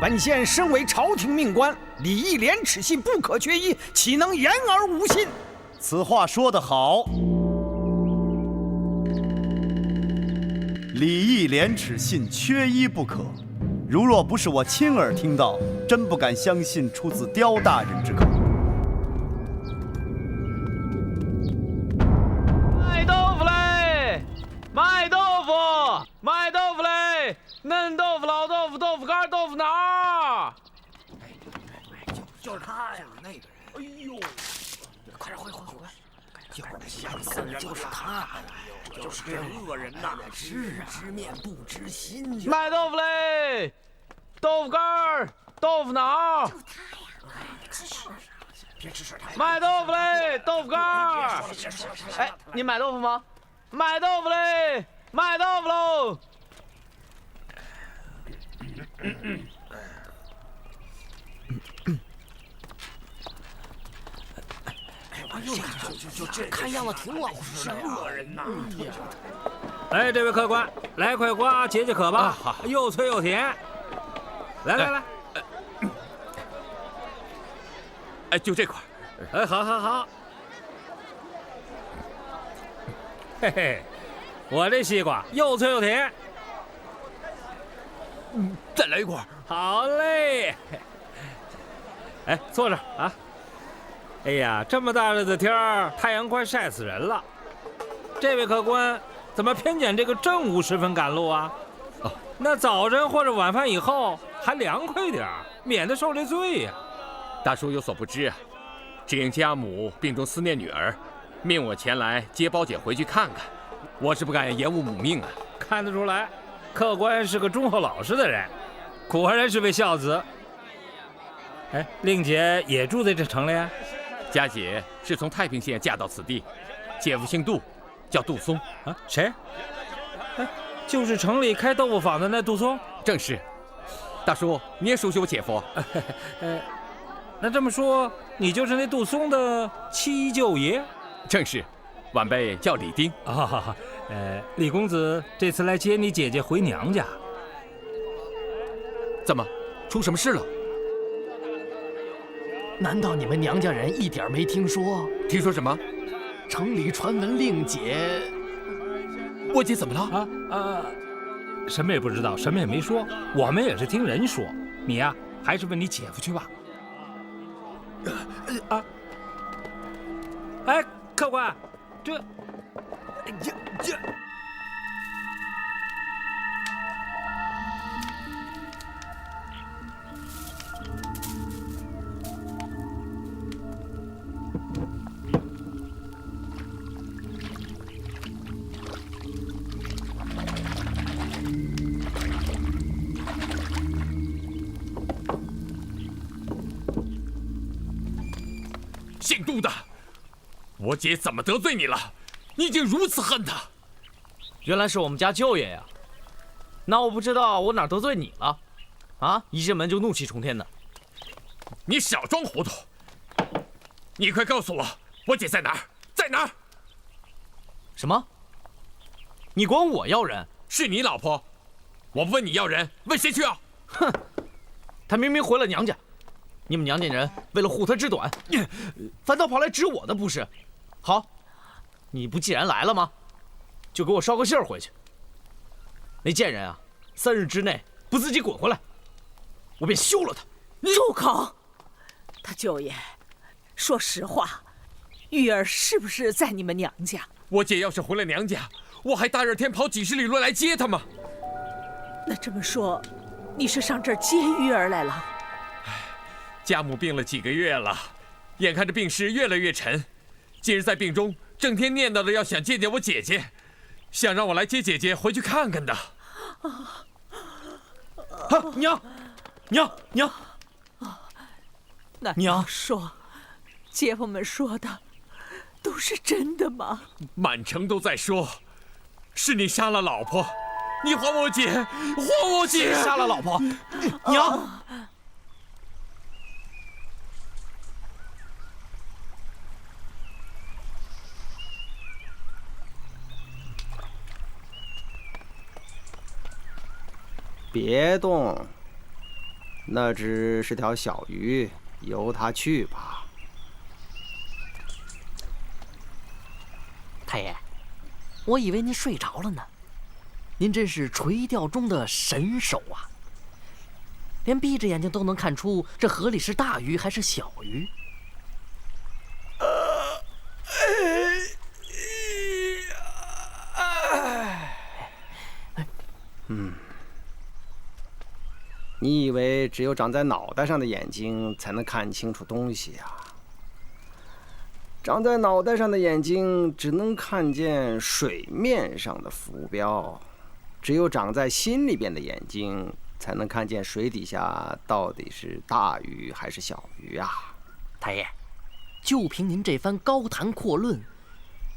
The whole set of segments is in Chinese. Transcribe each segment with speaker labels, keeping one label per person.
Speaker 1: 本县身为朝廷命官，礼义廉耻信不可缺一，岂能言而无信？
Speaker 2: 此话说得好。礼义廉耻信缺一不可。如若不是我亲耳听到，真不敢相信出自刁大人之口。
Speaker 3: 卖豆腐嘞！卖豆腐！卖豆腐嘞！嫩豆腐、老豆腐、豆腐干、豆腐脑。
Speaker 1: 就是他呀，那个人。哎呦，快点回来！吓死人了！就是他呀，就是这恶人呐！是啊，知面不知心。
Speaker 3: 卖豆腐嘞！豆腐干、豆腐脑。
Speaker 4: 就他呀！
Speaker 1: 别指使他。
Speaker 3: 卖豆腐嘞！豆腐干。哎，你买豆腐吗？卖豆腐嘞！卖豆腐喽！
Speaker 1: 就这看样子挺老实的，恶人呐！
Speaker 5: 哎，这位客官，来块瓜解解渴吧，又脆又甜。来，
Speaker 6: 哎，就这块。
Speaker 5: 哎，好。嘿嘿，我这西瓜又脆又甜。
Speaker 6: 再来一块。
Speaker 5: 好嘞。哎，坐这啊。哎呀，这么大热的天儿，太阳快晒死人了。这位客官，怎么偏拣这个正午时分赶路啊？那早晨或者晚饭以后还凉快点儿，免得受这罪呀。
Speaker 6: 大叔有所不知啊，只因家母病中思念女儿，命我前来接包姐回去看看。我是不敢延误母命啊。
Speaker 5: 看得出来，客官是个忠厚老实的人，果然是位孝子。哎，令姐也住在这城里啊？
Speaker 6: 家姐是从太平县嫁到此地，姐夫姓杜，叫杜松
Speaker 5: 啊。谁？哎，就是城里开豆腐坊的那杜松。
Speaker 6: 正是。大叔，你也熟悉我姐夫？
Speaker 5: 那这么说，你就是那杜松的七舅爷？
Speaker 6: 正是，晚辈叫李丁。
Speaker 5: 李公子这次来接你姐姐回娘家。
Speaker 6: 怎么，出什么事了？
Speaker 7: 难道你们娘家人一点没听说？
Speaker 6: 听说什么？
Speaker 7: 城里传闻令姐……
Speaker 6: 我姐怎么了？
Speaker 5: 什么也不知道，什么也没说，我们也是听人说。你呀，还是问你姐夫去吧。哎，客官，这。
Speaker 6: 姓杜的，我姐怎么得罪你了？你已经如此恨她？
Speaker 3: 原来是我们家舅爷呀！那我不知道我哪得罪你了？啊！一进门就怒气冲天的。
Speaker 6: 你少装糊涂！你快告诉我，我姐在哪儿？在哪儿？
Speaker 3: 什么？你管我要人？
Speaker 6: 是你老婆？我不问你要人，问谁去要？
Speaker 3: 哼！她明明回了娘家。你们娘家人为了护她之短，反倒跑来指我的不是。好，你不既然来了吗？就给我捎个信儿回去。那贱人啊，3日之内不自己滚回来，我便休了他。
Speaker 4: 住口！他舅爷，说实话，玉儿是不是在你们娘家？
Speaker 6: 我姐要是回了娘家，我还大热天跑几十里路来接她吗？
Speaker 4: 那这么说，你是上这儿接玉儿来了？
Speaker 6: 家母病了几个月了，眼看着病势越来越沉，今日在病中整天念叨着要想见见我姐姐，想让我来接姐姐回去看看的。
Speaker 3: 娘，
Speaker 4: 娘说，街坊们说的都是真的吗？
Speaker 6: 满城都在说，是你杀了老婆，你还我姐，还我姐！
Speaker 3: 杀了老婆，娘。
Speaker 8: 别动，
Speaker 1: 那只是条小鱼，由它去吧。
Speaker 7: 太爷，我以为您睡着了呢。您真是垂钓中的神手啊！连闭着眼睛都能看出这河里是大鱼还是小鱼。
Speaker 1: 你以为只有长在脑袋上的眼睛才能看清楚东西呀？长在脑袋上的眼睛只能看见水面上的浮标，只有长在心里边的眼睛才能看见水底下到底是大鱼还是小鱼啊！
Speaker 7: 太爷，就凭您这番高谈阔论，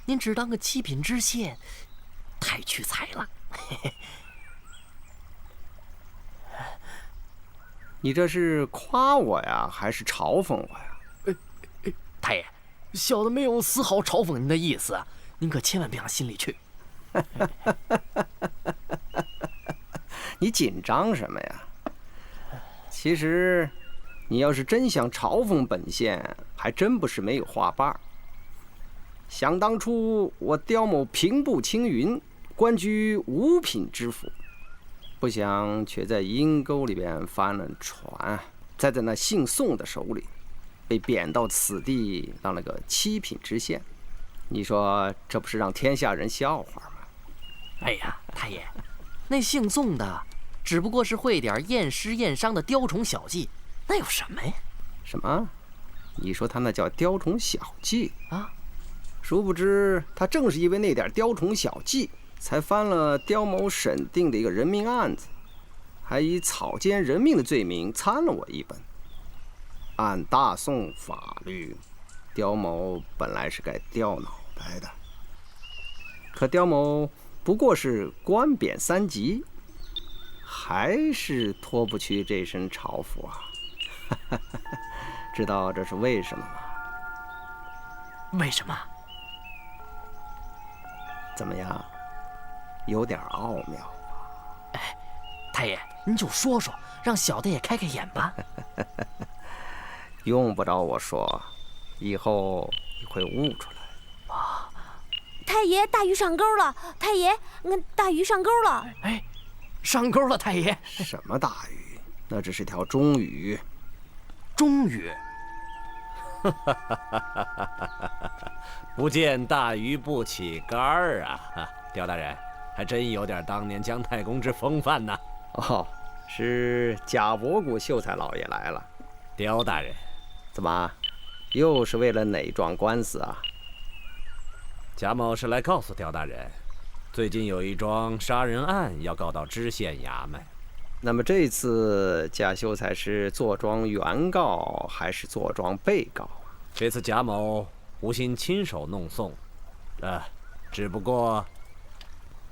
Speaker 7: 您只当个七品知县，太屈才了。
Speaker 1: 你这是夸我呀，还是嘲讽我呀？
Speaker 7: 太爷，小的没有丝毫嘲讽您的意思，您可千万别往心里去。
Speaker 1: 你紧张什么呀？其实，你要是真想嘲讽本县，还真不是没有话办儿。想当初，我刁某平步青云，官居五品知府，不想却在阴沟里边翻了船，再在那姓宋的手里，被贬到此地当了个七品知县。你说这不是让天下人笑话吗？
Speaker 7: 哎呀，太爷，那姓宋的只不过是会点验尸验伤的雕虫小技，那有什么呀？
Speaker 1: 什么？你说他那叫雕虫小技
Speaker 7: 啊？
Speaker 1: 殊不知他正是因为那点雕虫小技，才翻了刁某审定的一个人命案子，还以草菅人命的罪名参了我一本。按大宋法律，刁某本来是该掉脑袋的，可刁某不过是官贬3级，还是脱不去这身朝服啊！知道这是为什么吗？
Speaker 7: 为什么？
Speaker 1: 怎么样？有点奥妙吧？
Speaker 7: 太爷，您就说说，让小的也开开眼吧。
Speaker 1: 用不着我说，以后你会悟出来。
Speaker 8: 啊！太爷，大鱼上钩了！太爷，大鱼上钩了！
Speaker 7: 哎，上钩了，太爷！
Speaker 1: 什么大鱼？那只是条中鱼。
Speaker 7: 中鱼？
Speaker 9: 不见大鱼不起竿儿啊！刁大人，还真有点当年姜太公之风范呐。
Speaker 1: 哦，是贾伯古秀才老爷来了。
Speaker 9: 刁大人，
Speaker 1: 怎么，又是为了哪桩官司啊？
Speaker 9: 贾某是来告诉刁大人，最近有一桩杀人案要告到知县衙门。
Speaker 1: 那么这次贾秀才是坐庄原告还是坐庄被告啊？
Speaker 9: 这次贾某无心亲手弄讼，只不过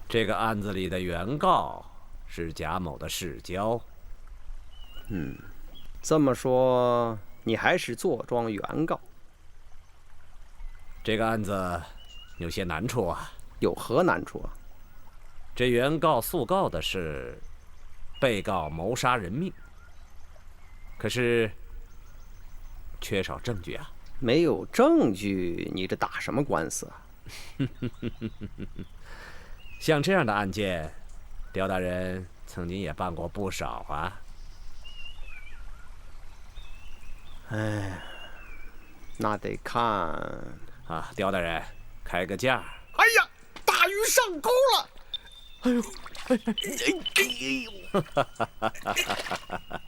Speaker 9: 这个案子里的原告是贾某的世交。
Speaker 1: 这么说，你还是坐庄原告？
Speaker 9: 这个案子有些难处啊。
Speaker 1: 有何难处啊？
Speaker 9: 这原告诉告的是被告谋杀人命，可是缺少证据啊。
Speaker 1: 没有证据，你这打什么官司啊？
Speaker 9: 像这样的案件，刁大人曾经也办过不少啊。
Speaker 1: 哎，那得看
Speaker 9: 啊，刁大人，开个价。
Speaker 2: 哎呀，大鱼上钩了！
Speaker 7: 哎呦，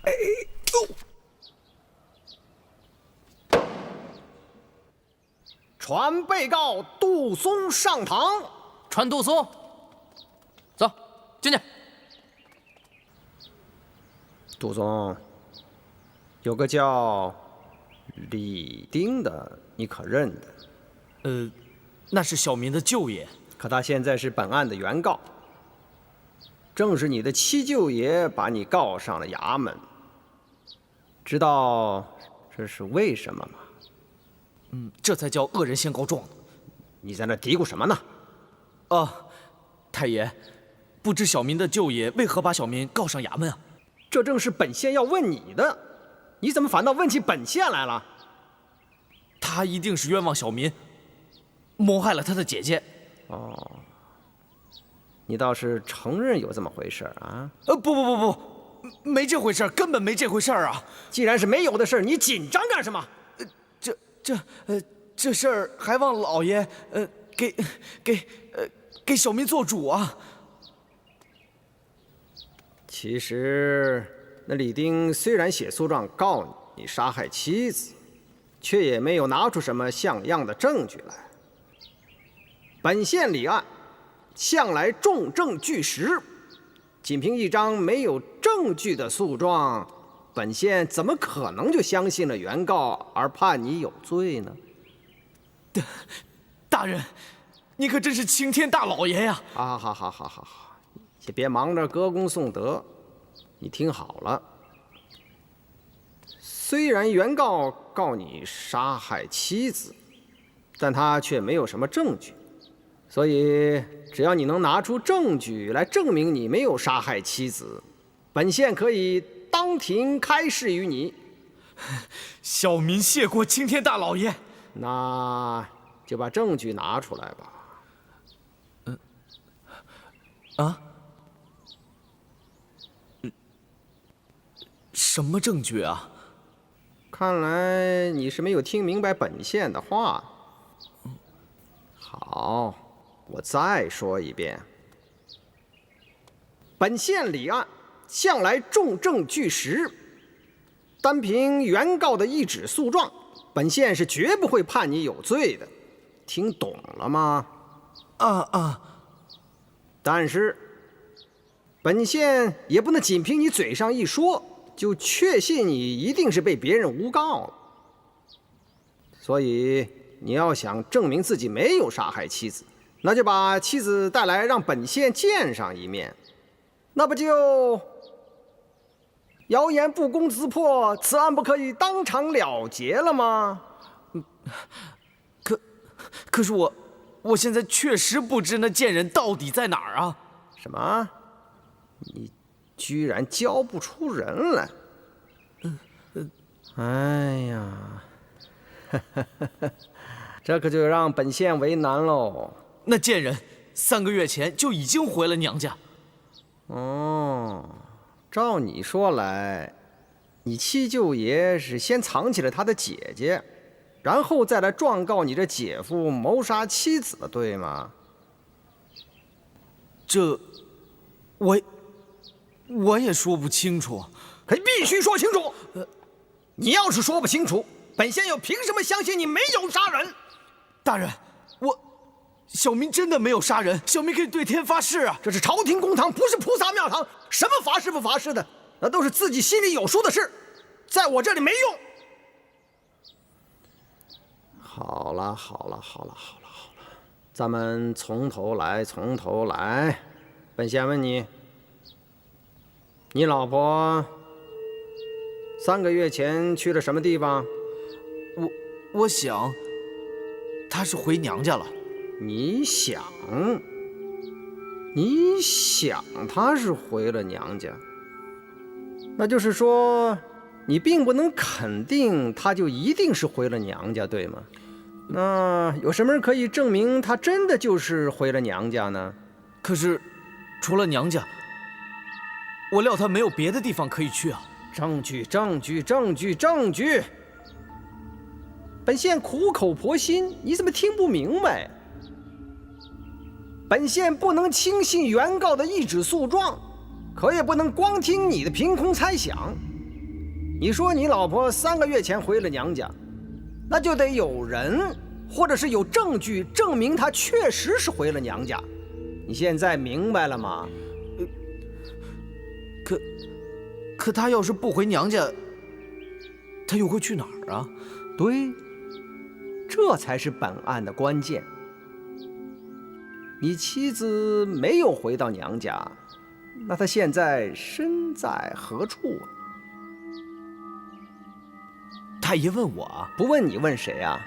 Speaker 2: 哎呦！传被告杜松上堂。
Speaker 7: 传杜松，走，进去。
Speaker 1: 杜松，有个叫李丁的，你可认得？
Speaker 3: 那是小民的舅爷。
Speaker 1: 可他现在是本案的原告，正是你的七舅爷把你告上了衙门。知道这是为什么吗？
Speaker 3: 这才叫恶人先告状呢。
Speaker 1: 你在那嘀咕什么呢？
Speaker 3: 太爷，不知小民的舅爷为何把小民告上衙门啊？
Speaker 1: 这正是本县要问你的，你怎么反倒问起本县来了？
Speaker 3: 他一定是冤枉小民，谋害了他的姐姐。
Speaker 1: 哦，你倒是承认有这么回事啊？
Speaker 3: 不，没这回事，根本没这回事啊！
Speaker 1: 既然是没有的事，你紧张干什么？
Speaker 3: 这事儿还望老爷给小民做主啊！
Speaker 1: 其实那李丁虽然写诉状告你杀害妻子，却也没有拿出什么像样的证据来。本县立案向来重证据实，仅凭一张没有证据的诉状，本县怎么可能就相信了原告而判你有罪呢？
Speaker 3: 大人，你可真是青天大老爷呀！
Speaker 1: 好，先别忙着歌功颂德，你听好了。虽然原告告你杀害妻子，但他却没有什么证据，所以只要你能拿出证据来证明你没有杀害妻子，本县可以当庭开示于你。
Speaker 3: 小民谢过青天大老爷。
Speaker 1: 那就把证据拿出来吧。
Speaker 3: 什么证据啊？
Speaker 1: 看来你是没有听明白本县的话。好，我再说一遍。本县立案向来重证据实，单凭原告的一纸诉状，本县是绝不会判你有罪的。听懂了吗？但是本县也不能仅凭你嘴上一说就确信你一定是被别人诬告了。所以你要想证明自己没有杀害妻子，那就把妻子带来让本县见上一面，那不就谣言不攻自破，此案不可以当场了结了吗？
Speaker 3: 可是我现在确实不知那贱人到底在哪儿啊！
Speaker 1: 什么？你居然教不出人来？哎呀，这可就让本县为难喽。
Speaker 3: 那贱人3个月前就已经回了娘家。
Speaker 1: 哦，照你说来，你七舅爷是先藏起了他的姐姐，然后再来状告你这姐夫谋杀妻子的，对吗？
Speaker 3: 这，我也说不清楚。
Speaker 1: 可你必须说清楚。你要是说不清楚，本县又凭什么相信你没有杀人？
Speaker 3: 大人，小民真的没有杀人，小民可以对天发誓啊！
Speaker 1: 这是朝廷公堂，不是菩萨庙堂，什么发誓不发誓的，那都是自己心里有数的事，在我这里没用。好了，咱们从头来。本县问你，你老婆3个月前去了什么地方？
Speaker 3: 我想，她是回娘家了。
Speaker 1: 你想她是回了娘家，那就是说，你并不能肯定她就一定是回了娘家，对吗？那有什么人可以证明她真的就是回了娘家呢？
Speaker 3: 可是，除了娘家，我料她没有别的地方可以去啊。
Speaker 1: 证据！本县苦口婆心，你怎么听不明白？本县不能轻信原告的一纸诉状，可也不能光听你的凭空猜想。你说你老婆3个月前回了娘家，那就得有人或者是有证据证明她确实是回了娘家。你现在明白了吗？
Speaker 3: 可她要是不回娘家，她又会去哪儿啊？
Speaker 1: 对，这才是本案的关键。你妻子没有回到娘家，那她现在身在何处啊？
Speaker 3: 太爷问我啊？
Speaker 1: 不问你问谁啊？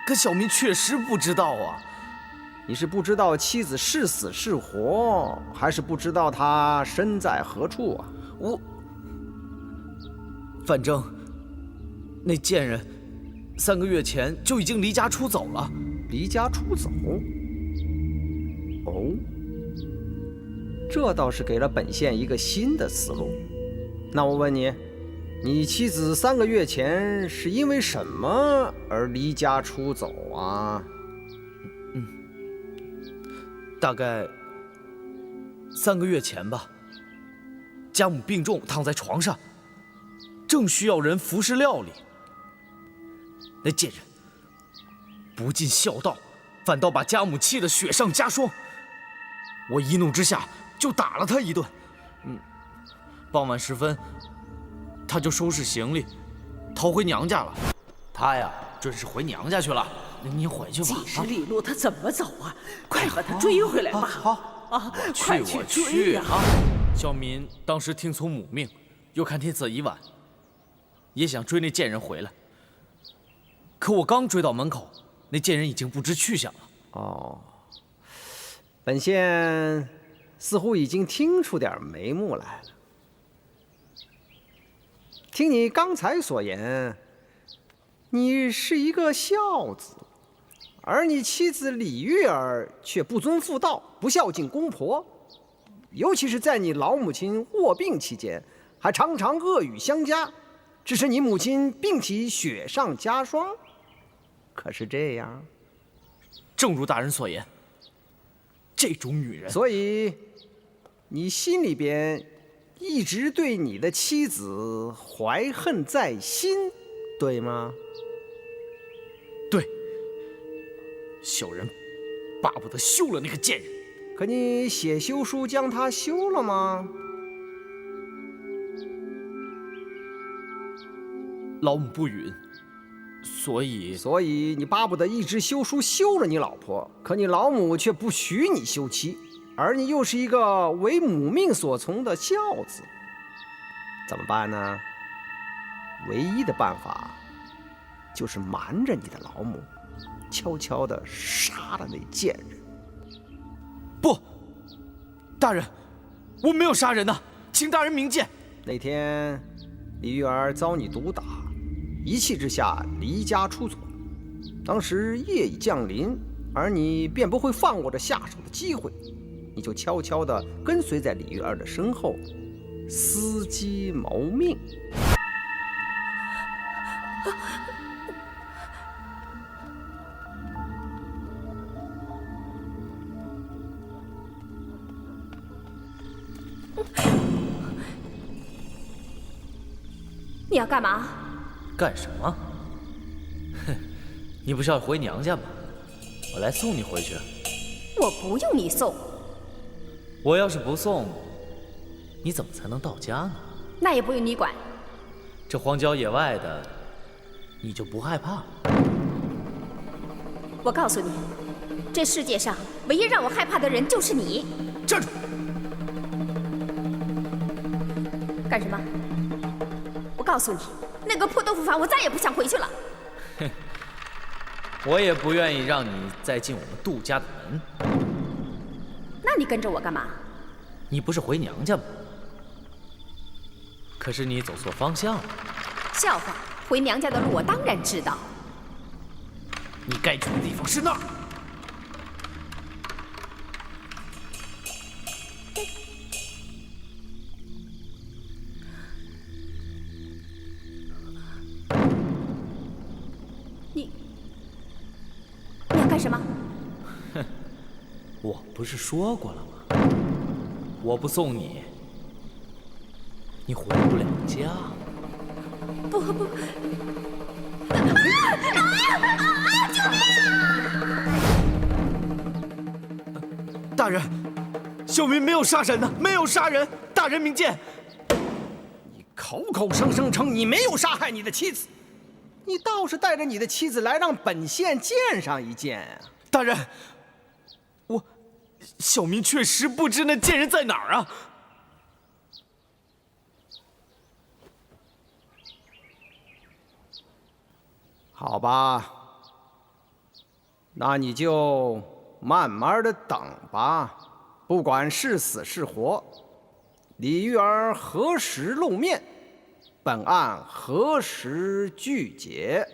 Speaker 3: 可小民确实不知道啊。
Speaker 1: 你是不知道妻子是死是活，还是不知道她身在何处啊？
Speaker 3: 反正那贱人3个月前就已经离家出走了。
Speaker 1: 离家出走？哦，这倒是给了本县一个新的思路。那我问你，你妻子3个月前是因为什么而离家出走啊？
Speaker 3: 大概3个月前吧。家母病重，躺在床上，正需要人服侍料理。那贱人不尽孝道，反倒把家母气得雪上加霜。我一怒之下就打了他一顿。傍晚时分，他就收拾行李，逃回娘家了。他呀，准是回娘家去了。你回去吧。
Speaker 4: 几十里路，他怎么走啊？快把他追回来吧！
Speaker 3: 好
Speaker 4: 啊，快去追呀！
Speaker 3: 小民当时听从母命，又看天色已晚，也想追那贱人回来。可我刚追到门口，那贱人已经不知去向了。
Speaker 1: 哦，本县似乎已经听出点眉目来了。听你刚才所言，你是一个孝子，而你妻子李玉儿却不遵妇道，不孝敬公婆，尤其是在你老母亲卧病期间，还常常恶语相加，致使你母亲病体雪上加霜。可是这样？
Speaker 3: 正如大人所言，这种女人，
Speaker 1: 所以你心里边一直对你的妻子怀恨在心，对吗？
Speaker 3: 对，小人巴不得休了那个贱人。
Speaker 1: 可你写休书将她休了吗？
Speaker 3: 老母不允，所以
Speaker 1: 你巴不得一直休书休了你老婆，可你老母却不许你休妻，而你又是一个为母命所从的孝子，怎么办呢？唯一的办法就是瞒着你的老母，悄悄地杀了那贱人。
Speaker 3: 不，大人，我没有杀人呐，请大人明鉴。
Speaker 1: 那天李玉儿遭你毒打，一气之下离家出走，当时夜已降临，而你便不会放过这下手的机会，你就悄悄地跟随在李玉儿的身后，伺机谋命。
Speaker 8: 你要干嘛？
Speaker 3: 干什么？哼，你不是要回娘家吗？我来送你回去。
Speaker 8: 我不用你送。
Speaker 3: 我要是不送，你怎么才能到家呢？
Speaker 8: 那也不用你管。
Speaker 3: 这荒郊野外的，你就不害怕？
Speaker 8: 我告诉你，这世界上唯一让我害怕的人就是你。
Speaker 3: 站住！
Speaker 8: 干什么？我告诉你，那个破豆腐坊我再也不想回去了。
Speaker 3: 哼，我也不愿意让你再进我们杜家的门。
Speaker 8: 那你跟着我干嘛？
Speaker 3: 你不是回娘家吗？可是你走错方向了。
Speaker 8: 笑话，回娘家的路我当然知道。
Speaker 3: 你该去的地方是那儿。
Speaker 8: 你要干什么？
Speaker 3: 哼，我不是说过了吗？我不送你，你回不了家。
Speaker 8: 不！救命啊！
Speaker 3: 大人，小民没有杀人呢，没有杀人，大人明鉴。
Speaker 1: 你口口声声称你没有杀害你的妻子，你倒是带着你的妻子来让本县见上一见啊！
Speaker 3: 大人，小民确实不知那贱人在哪儿啊。
Speaker 1: 好吧，那你就
Speaker 10: 慢慢的等吧，不管是死是活，李玉儿何时露面，本案何时具解。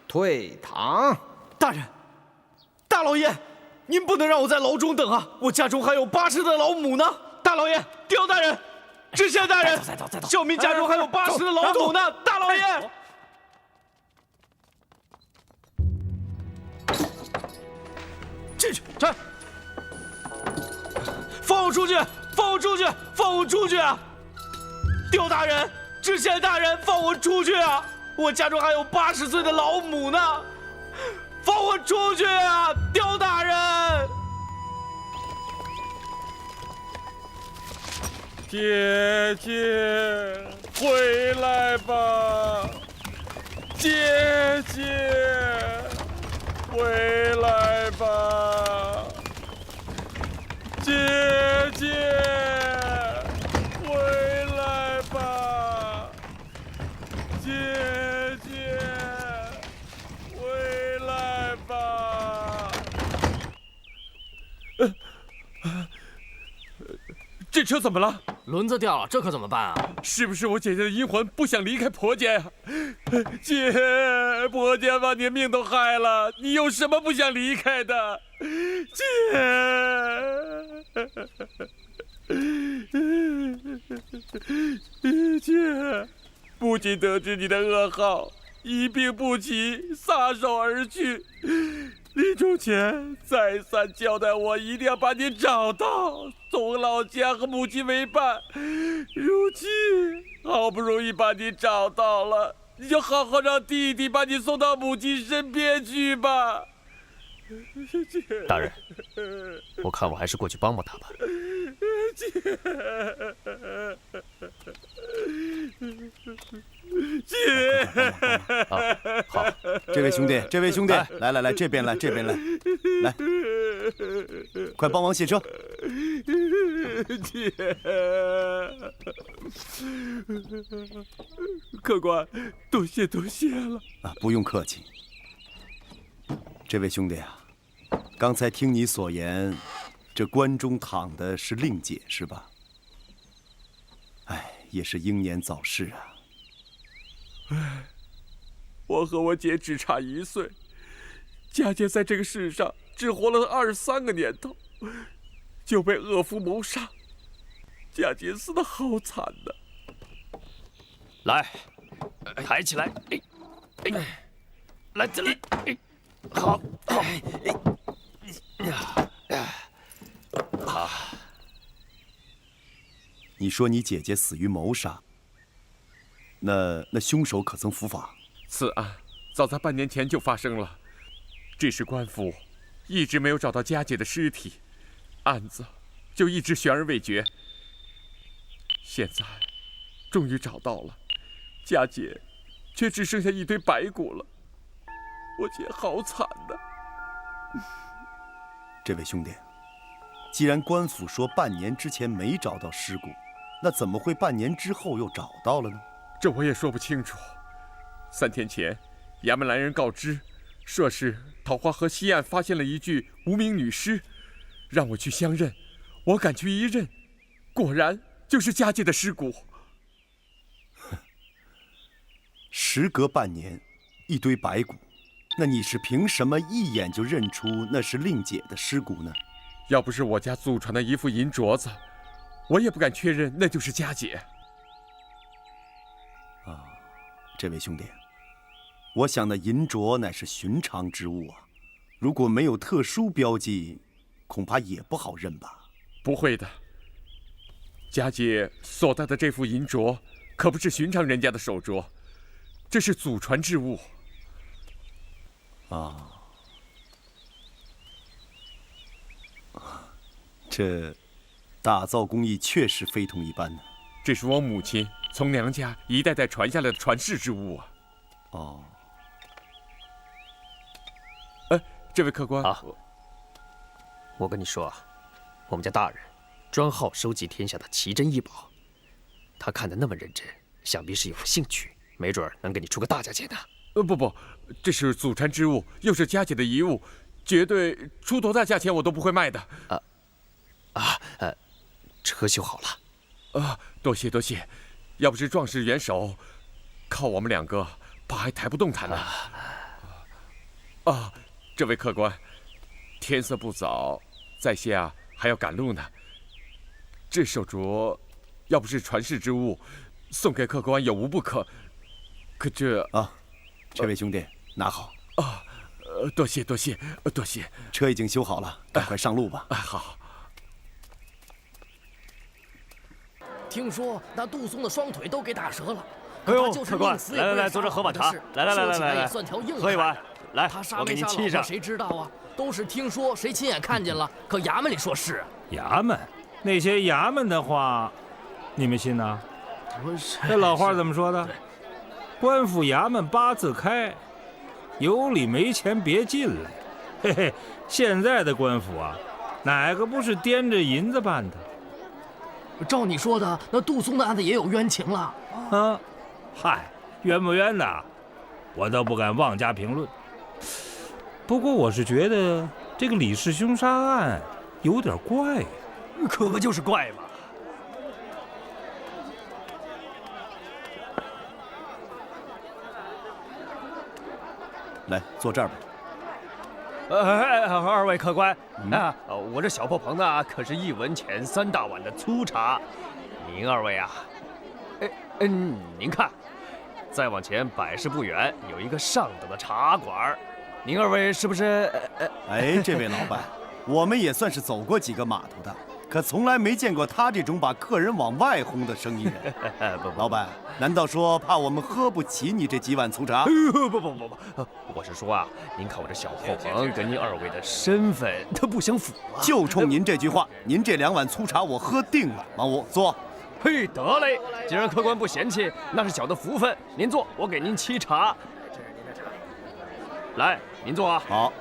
Speaker 10: 退堂。
Speaker 3: 大人，大老爷，您不能让我在牢中等啊！我家中还有80的老母呢。大老爷，刁大人，知县大人，小民家中还有80的老母呢。大老爷，进去，站！放我出去！放我出去！放我出去啊！刁大人，知县大人，放我出去啊！我家中还有80岁的老母呢。放我出去啊，刁大人！
Speaker 6: 姐姐，回来吧！姐姐，回来吧！姐姐，回来吧！姐姐。这车怎么了？
Speaker 7: 轮子掉了，这可怎么办啊？
Speaker 6: 是不是我姐姐的阴魂不想离开婆家呀？姐，婆家把你命都害了，你有什么不想离开的？姐，不仅得知你的噩耗，一病不起，撒手而去。临终前再三交代我一定要把你找到，送老家和母亲为伴。如今好不容易把你找到了，你就好好让弟弟把你送到母亲身边去吧。
Speaker 7: 大人，我看我还是过去帮帮他吧。
Speaker 6: 姐，
Speaker 7: 好，
Speaker 2: 这位兄弟，来，这边来，来，快帮忙卸车。
Speaker 6: 姐，客官，多谢了。
Speaker 2: 啊，不用客气。这位兄弟啊，刚才听你所言，这棺中躺的是令姐是吧？哎，也是英年早逝啊。
Speaker 6: 唉，我和我姐只差1岁，佳姐在这个世上只活了23个年头，就被恶妇谋杀，佳姐死得好惨呐！
Speaker 7: 来，抬起来，来这里，好，
Speaker 2: 你说你姐姐死于谋杀，那凶手可曾伏法？
Speaker 6: 此案早在半年前就发生了，只是官府一直没有找到佳姐的尸体，案子就一直悬而未决。现在终于找到了，佳姐却只剩下一堆白骨了，我姐好惨呐！
Speaker 2: 这位兄弟，既然官府说半年之前没找到尸骨，那怎么会半年之后又找到了呢？
Speaker 6: 这我也说不清楚。3天前，衙门来人告知，说是桃花河西岸发现了一具无名女尸，让我去相认。我赶去一认，果然就是佳姐的尸骨。
Speaker 2: 时隔半年，一堆白骨，那你是凭什么一眼就认出那是令姐的尸骨呢？
Speaker 6: 要不是我家祖传的一副银镯子，我也不敢确认那就是佳姐。
Speaker 2: 啊，这位兄弟，我想那银镯乃是寻常之物啊，如果没有特殊标记，恐怕也不好认吧？
Speaker 6: 不会的，佳姐所戴的这副银镯可不是寻常人家的手镯，这是祖传之物。
Speaker 2: 啊，这打造工艺确实非同一般呢。
Speaker 6: 这是我母亲从娘家一代代传下来的传世之物啊。
Speaker 2: 哦，
Speaker 6: 这位客官
Speaker 7: 啊，我跟你说啊，我们家大人专好收集天下的奇珍异宝，他看得那么认真，想必是有兴趣，没准能给你出个大价钱的。
Speaker 6: 不，这是祖传之物，又是佳姐的遗物，绝对出多大价钱我都不会卖的。
Speaker 1: 车修好了。
Speaker 6: 多谢多谢，要不是壮士援手，靠我们2个怕还抬不动弹呢。这位客官，天色不早，在下还要赶路呢。这手镯要不是传世之物，送给客官有无不可。可这
Speaker 2: 这位兄弟拿好。
Speaker 6: 多谢多谢多谢。
Speaker 2: 车已经修好了，赶快上路吧。
Speaker 6: 好。
Speaker 7: 听说那杜松的双腿都给打折了。
Speaker 11: 哎呦，客官，来，坐这喝碗茶。来，喝一碗。来，我给您沏上。
Speaker 7: 谁知道啊？都是听说，谁亲眼看见了？可衙门里说是。
Speaker 5: 衙门，那些衙门的话，你们信呐？这老话怎么说的？官府衙门八字开，有理没钱别进来。嘿嘿，现在的官府啊，哪个不是掂着银子办的？
Speaker 7: 照你说的，那杜松的案子也有冤情了。
Speaker 5: 嗨，冤不冤的，我倒不敢妄加评论。不过我是觉得这个李氏凶杀案有点怪。
Speaker 11: 可不就是怪吗？
Speaker 2: 来，坐这儿吧。
Speaker 11: 二位客官，我这小破棚呢，可是1文钱3大碗的粗茶。您2位啊，您看，再往前100室不远有一个上等的茶馆，您2位是不是？
Speaker 2: 这位老板，我们也算是走过几个码头的，可从来没见过他这种把客人往外轰的生意人。老板，难道说怕我们喝不起你这几碗粗茶？
Speaker 11: 不，我是说啊，您看我这小破棚跟您2位的身份，它不相符啊。
Speaker 2: 就冲您这句话，您这2碗粗茶我喝定了。王五，坐。
Speaker 11: 嘿，得嘞，既然客官不嫌弃，那是小的福分。您坐，我给您沏茶。来，您坐啊。
Speaker 2: 好。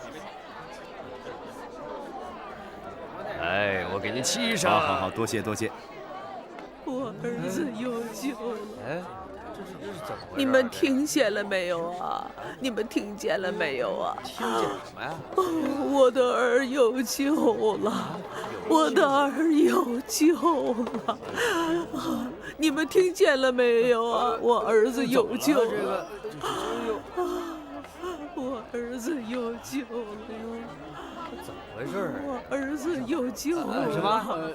Speaker 11: 我给您沏上。
Speaker 2: 好，多谢。
Speaker 4: 我儿子有救了！你们听见了没有啊？你们听见了没有啊？
Speaker 1: 听见什么呀？
Speaker 4: 我的儿有救了！我的儿有救了！你们听见了没有啊？我儿子有救了！我儿子有救了！
Speaker 1: 怎么回事？
Speaker 4: 我儿子有救了！
Speaker 1: 什么？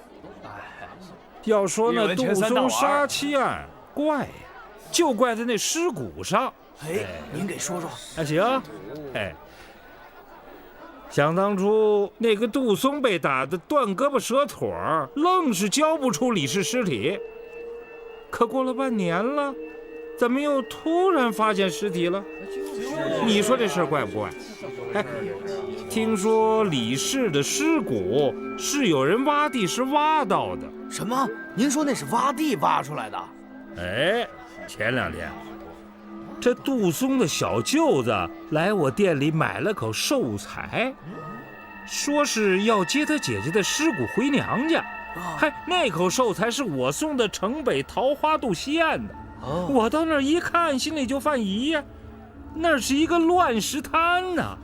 Speaker 5: 要说那杜松杀妻案怪呀，就怪在那尸骨上。
Speaker 1: 您给说说。
Speaker 5: 行。想当初那个杜松被打得断胳膊折腿儿，愣是交不出李氏尸体。可过了半年了，怎么又突然发现尸体了？你说这事儿怪不怪？听说李氏的尸骨是有人挖地时挖到的。
Speaker 1: 什么？您说那是挖地挖出来的？
Speaker 5: 前2天，这杜松的小舅子来我店里买了口寿材，说是要接他姐姐的尸骨回娘家。那口寿材是我送的城北桃花渡西岸的。我到那儿一看，心里就犯疑呀。那是一个乱石滩呐，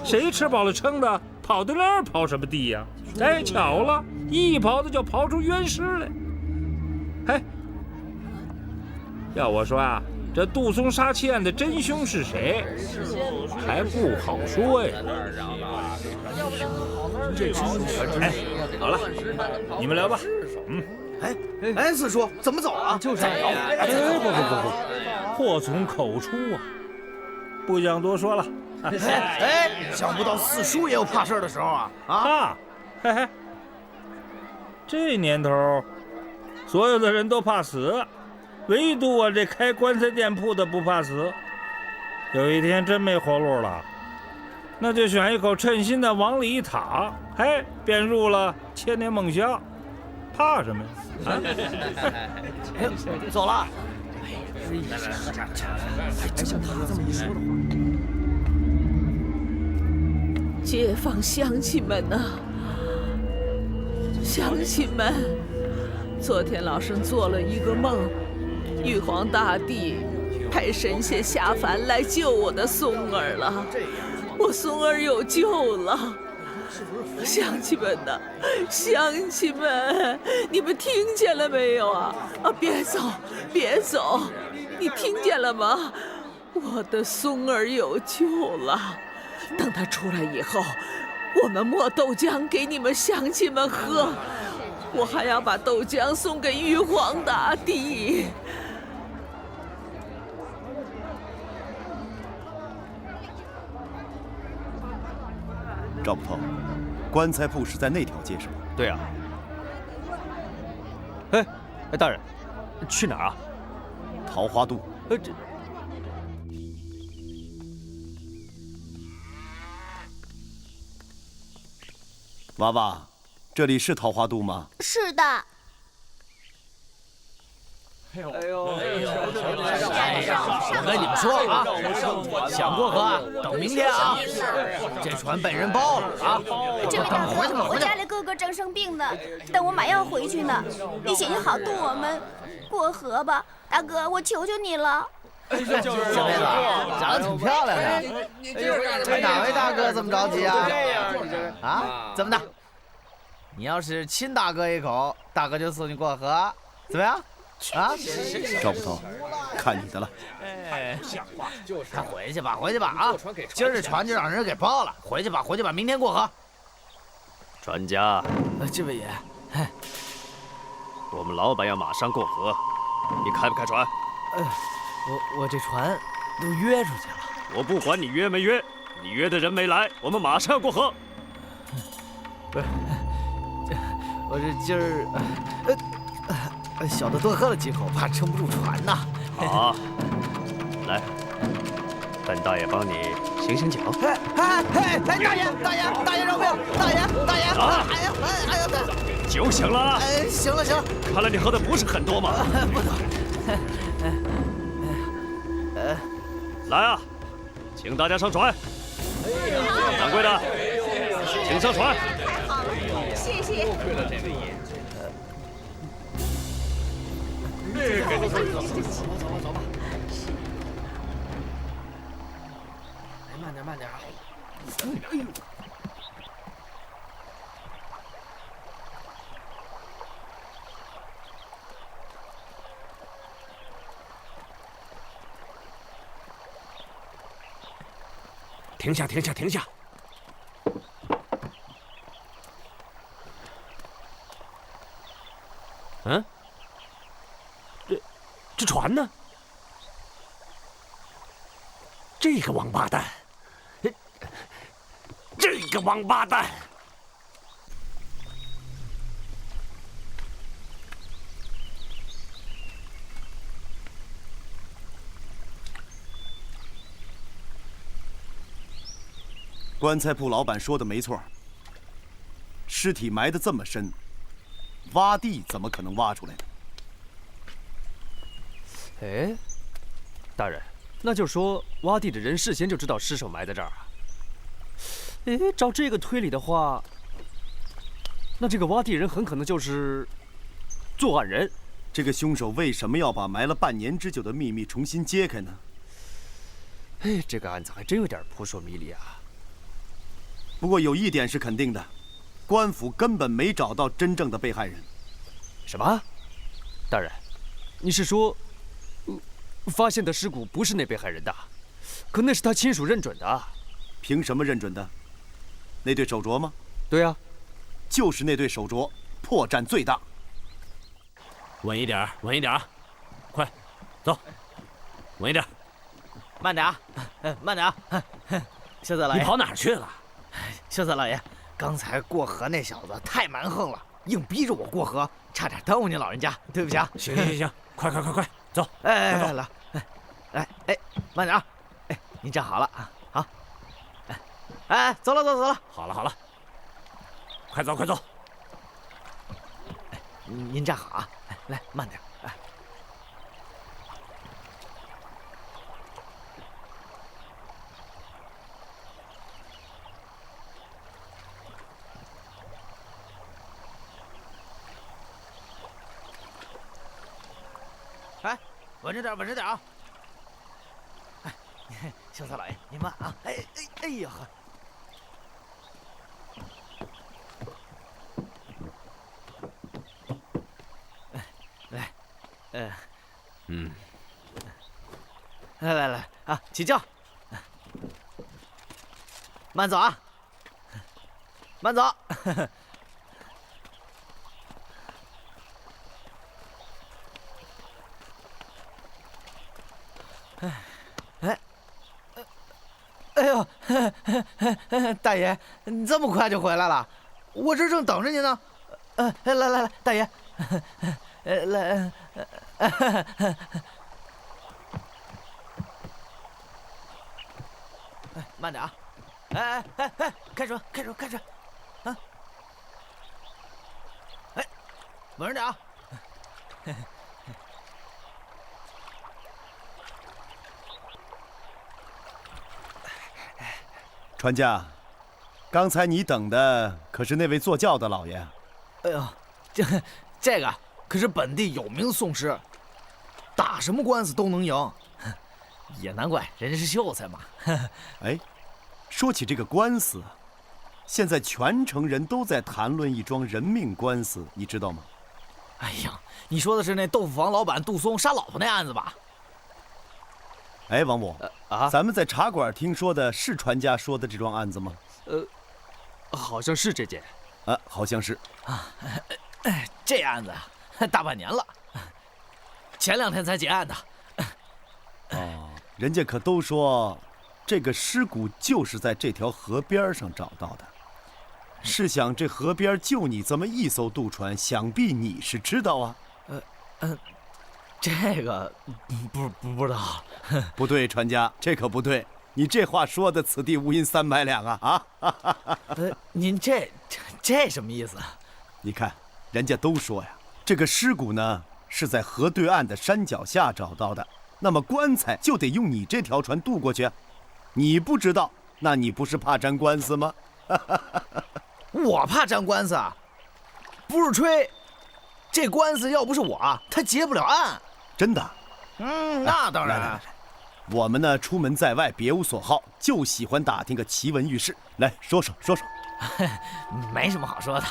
Speaker 5: 谁吃饱了撑的跑到那儿刨什么地呀？巧了，一刨子就刨出冤尸来。要我说啊，这杜松杀妻案的真凶是谁，还不好说呀。好了，你们聊吧。
Speaker 1: 四叔怎么走啊？
Speaker 5: 不，祸从口出啊！不想多说了。
Speaker 1: 想不到四叔也有怕事的时候啊！
Speaker 5: 这年头，所有的人都怕死，唯独我这开棺材店铺的不怕死。有一天真没活路了，那就选一口称心的往里一躺，便入了千年梦乡。怕什么呀？
Speaker 1: 走了。
Speaker 4: 还像他这么一说的话。街坊乡亲们呐，乡亲们，昨天老生做了一个梦，玉皇大帝派神仙下凡来救我的松儿了。我松儿有救了。乡亲们呐，乡亲们，你们听见了没有啊？别走，别走，你听见了吗？我的松儿有救了。等他出来以后，我们磨豆浆给你们乡亲们喝。我还要把豆浆送给玉皇大帝。
Speaker 2: 赵捕头，棺材铺是在那条街是吧？
Speaker 11: 对啊。哎，大人，去哪儿啊？
Speaker 2: 桃花渡。
Speaker 11: 这。
Speaker 2: 娃娃，这里是桃花渡吗？
Speaker 8: 是的。
Speaker 3: 我跟你们说啊，想过河等明天啊，这船被人包了啊！
Speaker 8: 这位大哥，我家里哥哥正生病呢，等我买药回去呢。你行行好，渡我们过河吧，大哥，我求求你了。
Speaker 12: 小妹子，长得挺漂亮的。哪位大哥这么着急啊？啊？怎么的？你要是亲大哥一口，大哥就送你过河，怎么样？啊？
Speaker 2: 赵捕头，看你的了。
Speaker 12: 哎，他回去吧，回去吧啊！今儿这船就让人给包了，回去吧，回去吧，明天过河。
Speaker 11: 船家，
Speaker 12: 这位爷，
Speaker 11: 我们老板要马上过河，你开不开船？
Speaker 12: 我这船都约出去了。
Speaker 11: 我不管你约没约，你约的人没来，我们马上要过河。
Speaker 12: 不是，我这今儿小的多喝了几口，怕撑不住船呐。
Speaker 11: 好，来，本大爷帮你醒醒脚。
Speaker 12: 大爷饶命！大爷！哎呀！
Speaker 11: 酒醒了？
Speaker 12: 行了。
Speaker 11: 看来你喝的不是很多嘛。
Speaker 12: 不多。
Speaker 11: 来啊，请大家上船。掌柜的，请上船。
Speaker 8: 谢谢。
Speaker 12: 走吧。慢点啊！哎呦！
Speaker 9: 停下！嗯，这船呢？这个王八蛋！这个王八蛋！
Speaker 2: 棺材铺老板说的没错，尸体埋得这么深，挖地怎么可能挖出来呢？
Speaker 11: 哎，大人，那就是说挖地的人事先就知道尸首埋在这儿啊？哎，照这个推理的话，那这个挖地人很可能就是作案人。
Speaker 2: 这个凶手为什么要把埋了半年之久的秘密重新揭开呢？
Speaker 11: 哎，这个案子还真有点扑朔迷离啊。
Speaker 2: 不过有一点是肯定的，官府根本没找到真正的被害人。
Speaker 11: 什么？大人，你是说，发现的尸骨不是那被害人的？可那是他亲属认准的。
Speaker 2: 凭什么认准的？那对手镯吗？
Speaker 11: 对啊，
Speaker 2: 就是那对手镯，破绽最大。
Speaker 9: 稳一点，快，走，稳一点。
Speaker 12: 慢点啊，慢点啊！秀才老爷，
Speaker 9: 你跑哪儿去了？
Speaker 12: 秀才老爷，刚才过河那小子太蛮横了，硬逼着我过河，差点耽误您老人家，对不起啊！
Speaker 9: 行，快，走！
Speaker 12: 来，慢点啊！您站好了啊，好。走了。
Speaker 9: 好了，快走！
Speaker 12: 您站好啊！来，慢点。稳着点啊！秀才老爷，您慢啊！哎呀呵！来，来啊，起轿，慢走啊，慢走。哎呦，大爷，你这么快就回来了？我这正等着您呢。来，大爷，来，慢点啊！哎，开车，啊！哎，稳着点啊！
Speaker 2: 船家，刚才你等的可是那位坐轿的老爷？
Speaker 12: 哎呦，这个可是本地有名宋师，打什么官司都能赢，也难怪人家是秀才嘛。
Speaker 2: 哎，说起这个官司，现在全城人都在谈论一桩人命官司，你知道吗？
Speaker 12: 哎呀，你说的是那豆腐房老板杜松杀老婆那案子吧？
Speaker 2: 哎，王母咱们在茶馆听说的是船家说的这桩案子吗？
Speaker 11: 好像是这件。
Speaker 2: 好像是。
Speaker 12: 这案子大半年了，前2天才结案的。
Speaker 2: 哦，人家可都说，这个尸骨就是在这条河边上找到的。试想，这河边就你这么一艘渡船，想必你是知道啊。
Speaker 12: 这个不知道。
Speaker 2: 不对，船家，这可不对。你这话说的，此地无银300两啊！
Speaker 12: 您这什么意思？
Speaker 2: 你看，人家都说呀，这个尸骨呢是在河对岸的山脚下找到的，那么棺材就得用你这条船渡过去。你不知道，那你不是怕沾官司吗？
Speaker 12: 我怕沾官司啊？不是吹，这官司要不是我，他结不了案。
Speaker 2: 真的？
Speaker 12: 那当然了。
Speaker 2: 我们呢，出门在外别无所好，就喜欢打听个奇闻异事。来说说。
Speaker 12: 没什么好说的。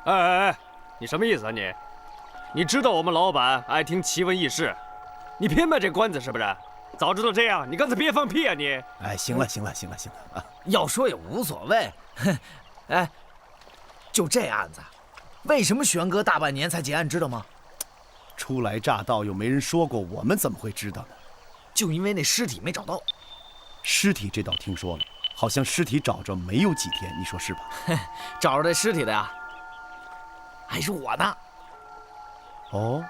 Speaker 11: 哎，你什么意思啊你？你知道我们老板爱听奇闻异事，你偏卖这关子是不是？早知道这样，你刚才别放屁啊你！
Speaker 2: 哎，行了啊！
Speaker 12: 要说也无所谓。哎，就这案子，为什么悬隔大半年才结案，知道吗？
Speaker 2: 初来乍到又没人说过，我们怎么会知道呢？
Speaker 12: 就因为那尸体没找到。
Speaker 2: 尸体这倒听说了，好像尸体找着没有几天，你说是吧？
Speaker 12: 找着这尸体的呀，还是我呢。
Speaker 2: 哦，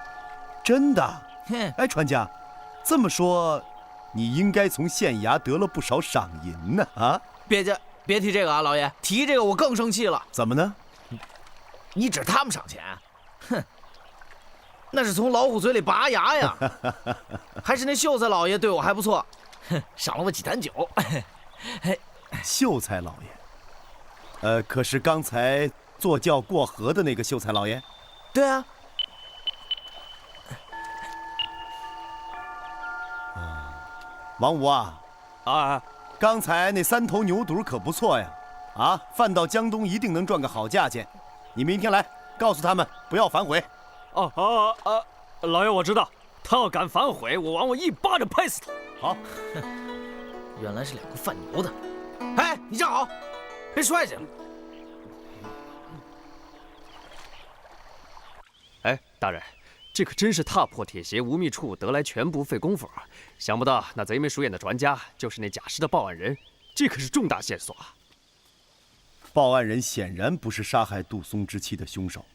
Speaker 2: 真的？哎，船家，这么说，你应该从县衙得了不少赏银呢啊！
Speaker 12: 别提这个啊，老爷，提这个我更生气了。
Speaker 2: 怎么呢？
Speaker 12: 你指他们赏钱？哼，那是从老虎嘴里拔牙呀！还是那秀才老爷对我还不错，赏了我几坛酒。
Speaker 2: 秀才老爷，可是刚才坐轿过河的那个秀才老爷？
Speaker 12: 对啊。
Speaker 2: 王五啊，刚才那3头牛犊可不错呀，啊，贩到江东一定能赚个好价钱。你明天来告诉他们不要反悔。
Speaker 11: 老爷我知道，他要敢反悔，我王我一巴掌拍死他。
Speaker 2: 好。
Speaker 12: 原来是2个贩牛的。哎，你站好，别摔下去。
Speaker 11: 哎，大人，这可真是踏破铁鞋无觅处，得来全不费工夫啊！想不到那贼眉鼠眼的船家就是那假尸的报案人，这可是重大线索啊！
Speaker 2: 报案人显然不是杀害杜松之妻的凶手，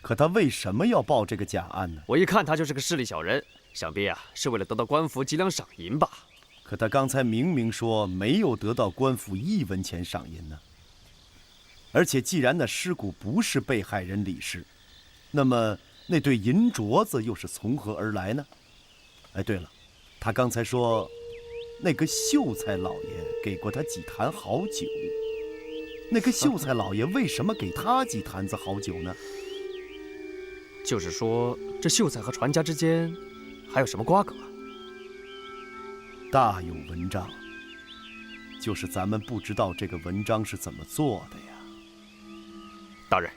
Speaker 2: 可他为什么要报这个假案呢？
Speaker 11: 我一看他就是个势利小人，想必是为了得到官府几两赏银吧。
Speaker 2: 可他刚才明明说没有得到官府1文钱赏银呢。而且既然那尸骨不是被害人李氏，那么那对银镯子又是从何而来呢？哎，对了，他刚才说那个秀才老爷给过他几坛好酒，那个秀才老爷为什么给他几坛子好酒呢？
Speaker 11: 就是说，这秀才和船家之间还有什么瓜葛？
Speaker 2: 大有文章，就是咱们不知道这个文章是怎么做的呀。
Speaker 11: 大人，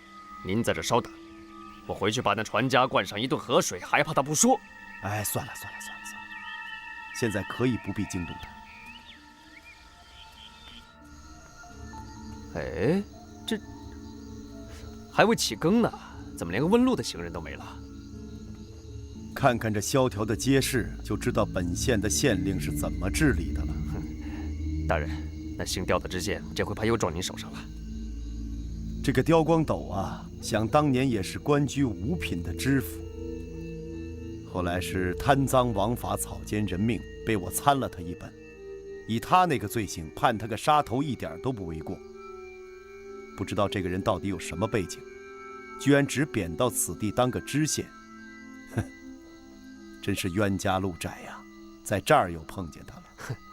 Speaker 11: 您在这稍等，我回去把那船家灌上一顿河水，还怕他不说？
Speaker 2: 哎，算了，现在可以不必惊动他。
Speaker 11: 哎，这还未起更呢，怎么连个问路的行人都没了？
Speaker 2: 看看这萧条的街市，就知道本县的县令是怎么治理的了。
Speaker 11: 大人，那姓刁的知县这回怕又撞您手上了。
Speaker 2: 这个刁光斗啊，想当年也是官居五品的知府，后来是贪赃枉法、草菅人命，被我参了他一本。以他那个罪行，判他个杀头一点都不为过。不知道这个人到底有什么背景，居然只贬到此地当个知县，哼，真是冤家路窄呀！在这儿又碰见他了。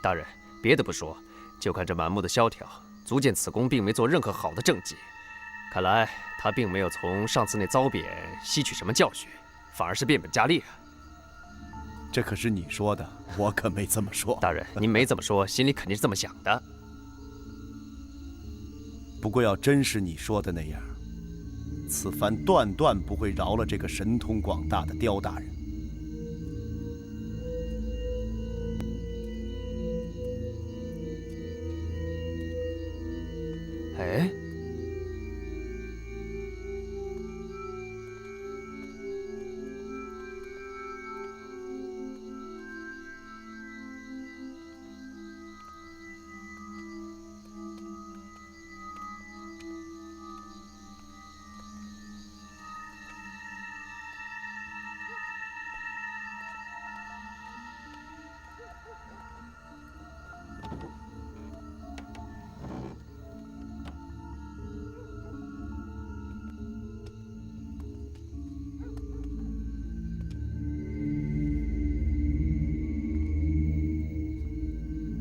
Speaker 11: 大人，别的不说，就看这满目的萧条，足见此公并没做任何好的政绩。看来他并没有从上次那遭贬吸取什么教训，反而是变本加厉啊！
Speaker 2: 这可是你说的，我可没这么说。
Speaker 11: 大人，您没这么说，心里肯定是这么想的。
Speaker 2: 不过要真是你说的那样，此番断不会饶了这个神通广大的刁大人。
Speaker 11: 哎，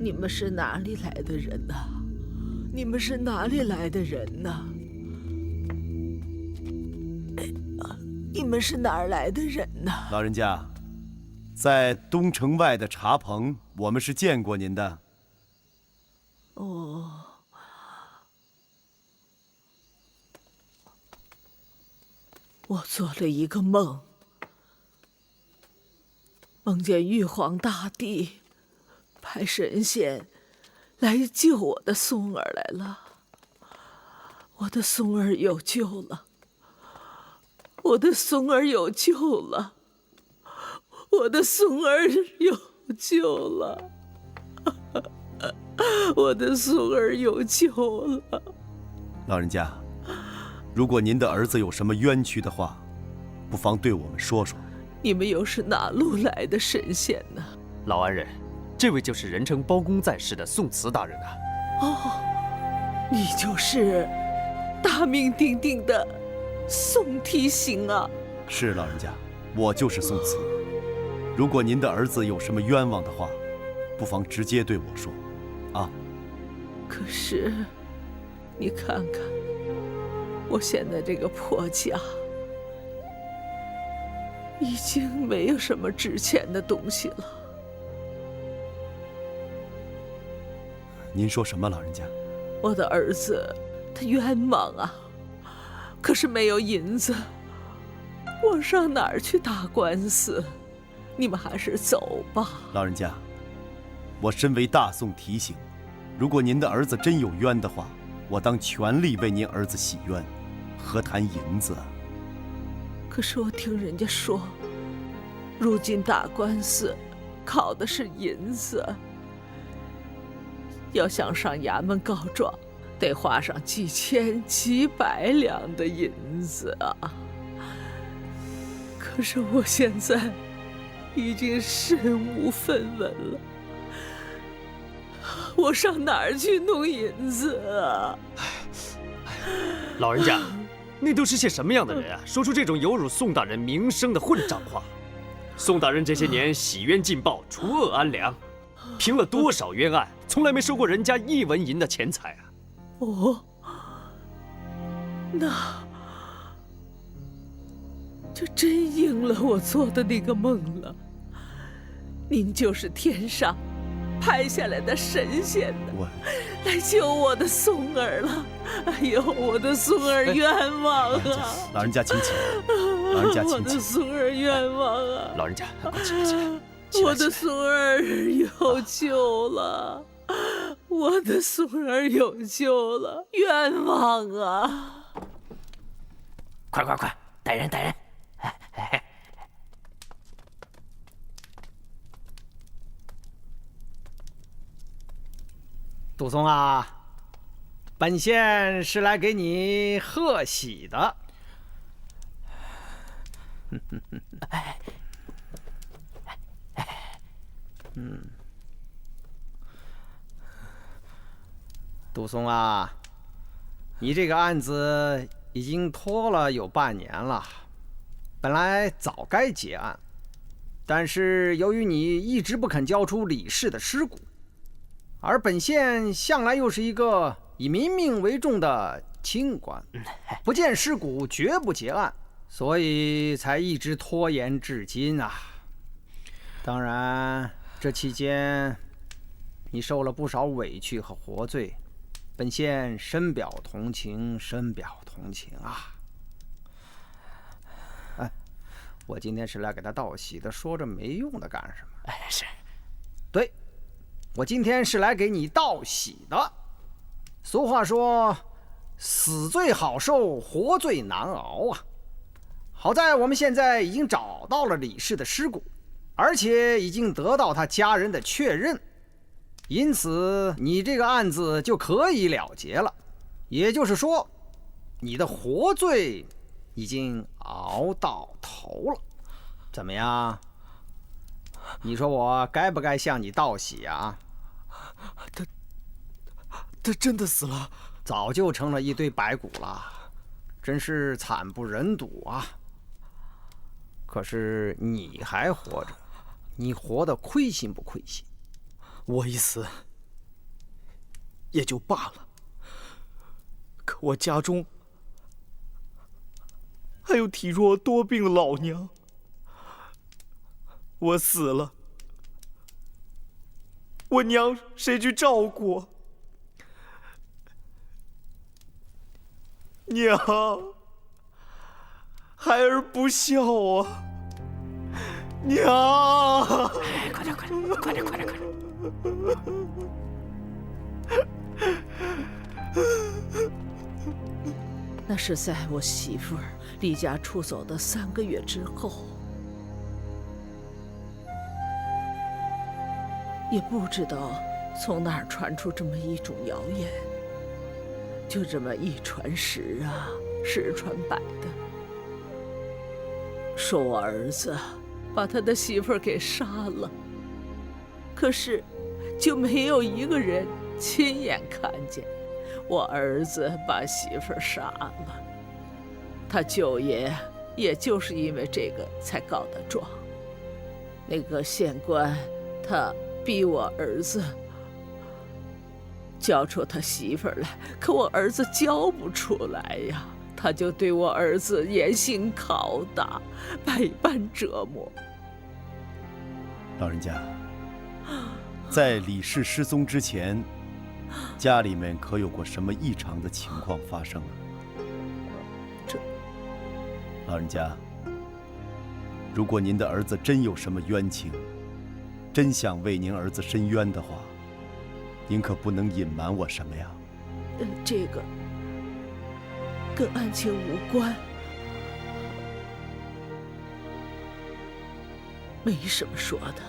Speaker 4: 你们是哪里来的人呐？你们是哪里来的人呐？你们是哪儿来的人呐？
Speaker 2: 老人家，在东城外的茶棚，我们是见过您的。
Speaker 4: 哦，我做了一个梦，梦见玉皇大帝派神仙来救我的松儿来了，我的松儿有救了，我的松儿有救了，我的松儿有救了，我的松儿有救了。
Speaker 2: 老人家，如果您的儿子有什么冤屈的话，不妨对我们说说。
Speaker 4: 你们又是哪路来的神仙呢？
Speaker 11: 老安人，这位就是人称包公在世的宋慈大人啊。
Speaker 4: 哦，你就是大名鼎鼎的宋提刑啊。
Speaker 2: 是老人家，我就是宋慈。如果您的儿子有什么冤枉的话，不妨直接对我说，啊。
Speaker 4: 可是，你看看，我现在这个破家，已经没有什么值钱的东西了。
Speaker 2: 您说什么，老人家？
Speaker 4: 我的儿子，他冤枉啊，可是没有银子，我上哪儿去打官司？你们还是走吧。
Speaker 2: 老人家，我身为大宋提刑，如果您的儿子真有冤的话，我当全力为您儿子洗冤，何谈银子啊？
Speaker 4: 可是我听人家说，如今打官司靠的是银子，要想上衙门告状，得花上几千几百两的银子啊。可是我现在已经身无分文了，我上哪儿去弄银子啊？
Speaker 11: 老人家，那都是些什么样的人啊？说出这种有辱宋大人名声的混账话！宋大人这些年洗冤尽报，除恶安良，平了多少冤案，从来没收过人家一文银的钱财啊！
Speaker 4: 哦，那就真应了我做的那个梦了。您就是天上派下来的神仙呢，
Speaker 2: 我
Speaker 4: 来救我的松儿了。哎呦，我的松儿冤枉啊！
Speaker 2: 老人家请起，老人家
Speaker 4: 我
Speaker 2: 请起。
Speaker 4: 的松儿冤枉啊！
Speaker 11: 老人家，快起来起来！
Speaker 4: 我的松儿有救了，我的松儿有救了，冤枉啊！
Speaker 1: 快快快，带人带人！
Speaker 10: 杜松啊，本县是来给你贺喜的。杜松啊，你这个案子已经拖了有半年了，本来早该结案，但是由于你一直不肯交出李氏的尸骨，而本县向来又是一个以民命为重的清官，不见尸骨绝不结案，所以才一直拖延至今啊。当然，这期间你受了不少委屈和活罪，本县深表同情，深表同情啊！哎，我今天是来给他道喜的，说这没用的干什么？
Speaker 1: 哎，是，
Speaker 10: 对，我今天是来给你道喜的。俗话说，死罪好受，活罪难熬啊！好在我们现在已经找到了李氏的尸骨，而且已经得到他家人的确认。因此，你这个案子就可以了结了。也就是说，你的活罪已经熬到头了。怎么样？你说我该不该向你道喜啊？
Speaker 3: 他真的死了？
Speaker 10: 早就成了一堆白骨了，真是惨不忍睹啊！可是你还活着，你活得亏心不亏心？
Speaker 3: 我一死也就罢了，可我家中还有体弱多病的老娘，我死了，我娘谁去照顾？娘，孩儿不孝啊！娘，
Speaker 1: 哎，快点快点快点快点快点！
Speaker 4: 那是在我媳妇儿离家出走的3个月之后，也不知道从哪儿传出这么一种谣言，就这么一传十啊，十传百的，说我儿子把他的媳妇儿给杀了，可是就没有一个人亲眼看见我儿子把媳妇儿杀了。他舅爷也就是因为这个才告的状。那个县官他逼我儿子交出他媳妇儿来，可我儿子交不出来呀，他就对我儿子严刑拷打，百般折磨。
Speaker 2: 老人家，在李氏失踪之前，家里面可有过什么异常的情况发生啊？老人家，如果您的儿子真有什么冤情，真想为您儿子伸冤的话，您可不能隐瞒我什么呀？
Speaker 4: 这个跟案情无关，没什么说的。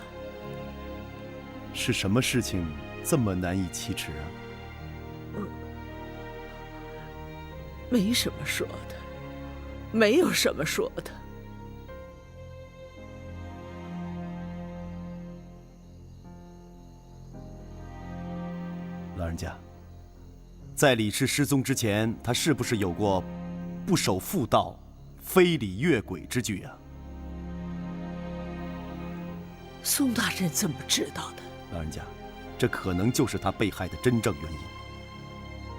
Speaker 2: 是什么事情这么难以启齿啊？
Speaker 4: 没什么说的，没有什么说的。
Speaker 2: 老人家，在李氏失踪之前，他是不是有过不守妇道、非礼越轨之举啊？
Speaker 4: 宋大人怎么知道的？
Speaker 2: 老人家，这可能就是他被害的真正原因。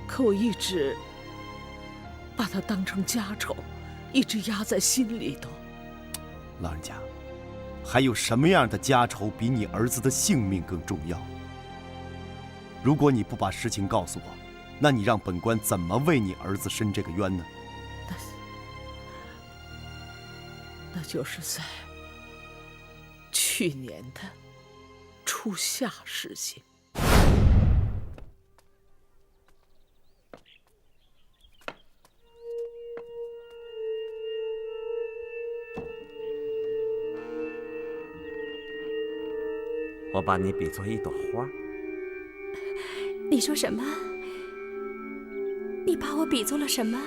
Speaker 4: 可我一直把他当成家丑，一直压在心里头。
Speaker 2: 老人家，还有什么样的家仇比你儿子的性命更重要？如果你不把实情告诉我，那你让本官怎么为你儿子伸这个冤呢？
Speaker 4: 那就是在去年的初夏事情。
Speaker 9: 我把你比作一朵花。
Speaker 8: 你说什么？你把我比作了什么？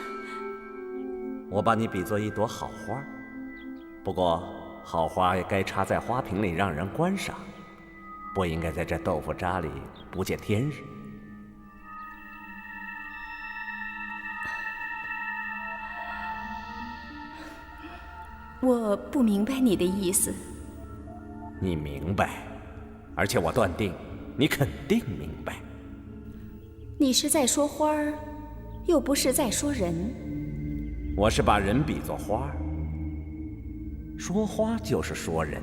Speaker 9: 我把你比作一朵好花，不过好花也该插在花瓶里让人观赏，不应该在这豆腐渣里不见天日。
Speaker 8: 我不明白你的意思。
Speaker 9: 你明白，而且我断定你肯定明白。
Speaker 8: 你是在说花儿，又不是在说人。
Speaker 9: 我是把人比作花，说花就是说人。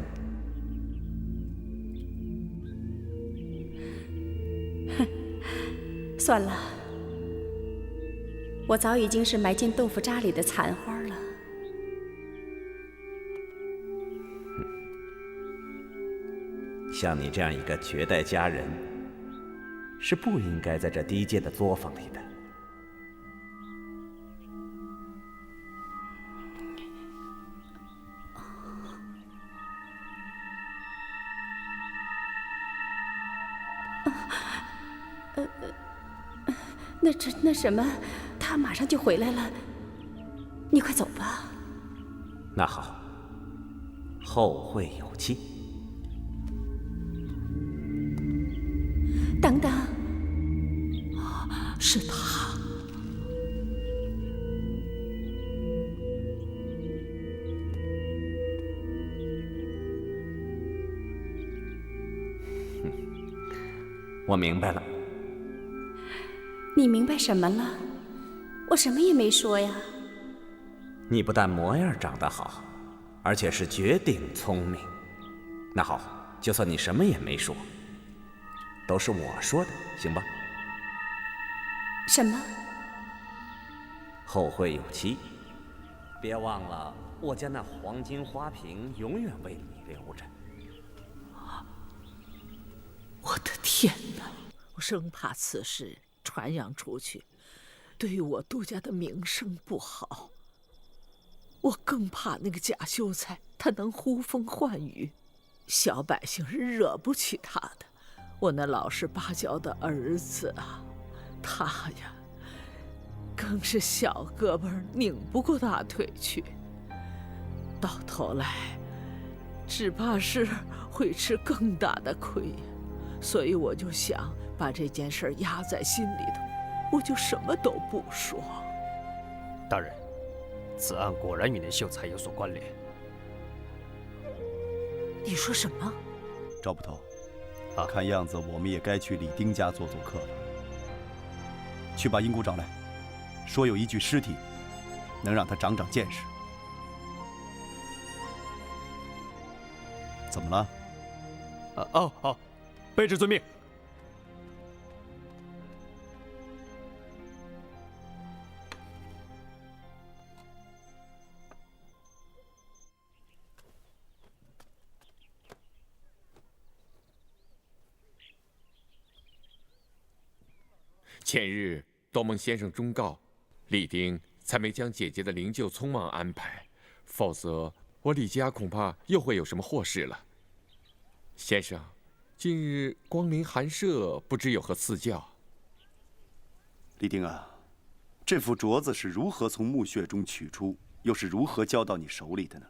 Speaker 8: 哼，算了，我早已经是埋进豆腐渣里的残花了。
Speaker 9: 像你这样一个绝代佳人，是不应该在这低贱的作坊里的。
Speaker 8: 那什么，他马上就回来了，你快走吧。
Speaker 9: 那好，后会有期。
Speaker 8: 等等，
Speaker 4: 是他。
Speaker 9: 我明白了。
Speaker 8: 你明白什么了？我什么也没说呀。
Speaker 9: 你不但模样长得好，而且是绝顶聪明。那好，就算你什么也没说，都是我说的，行吧？
Speaker 8: 什么？
Speaker 9: 后会有期。别忘了，我家那黄金花瓶永远为你留着。
Speaker 4: 我的天哪！我生怕此事传扬出去，对我杜家的名声不好。我更怕那个贾秀才，他能呼风唤雨，小百姓是惹不起他的。我那老实巴交的儿子啊，他呀，更是小胳膊拧不过大腿去，到头来只怕是会吃更大的亏。所以我就想把这件事压在心里头，我就什么都不说。
Speaker 11: 大人，此案果然与那秀才有所关联。
Speaker 4: 你说什么？
Speaker 2: 赵捕头，看样子我们也该去李丁家做客了。去把英姑找来，说有一具尸体，能让他长长见识。怎么了？
Speaker 11: 好，卑职遵命。
Speaker 6: 前日多蒙先生忠告，李丁才没将姐姐的灵柩匆忙安排，否则我李家恐怕又会有什么祸事了。先生，近日光临寒舍，不知有何赐教？
Speaker 2: 李丁啊，这副镯子是如何从墓穴中取出，又是如何交到你手里的呢？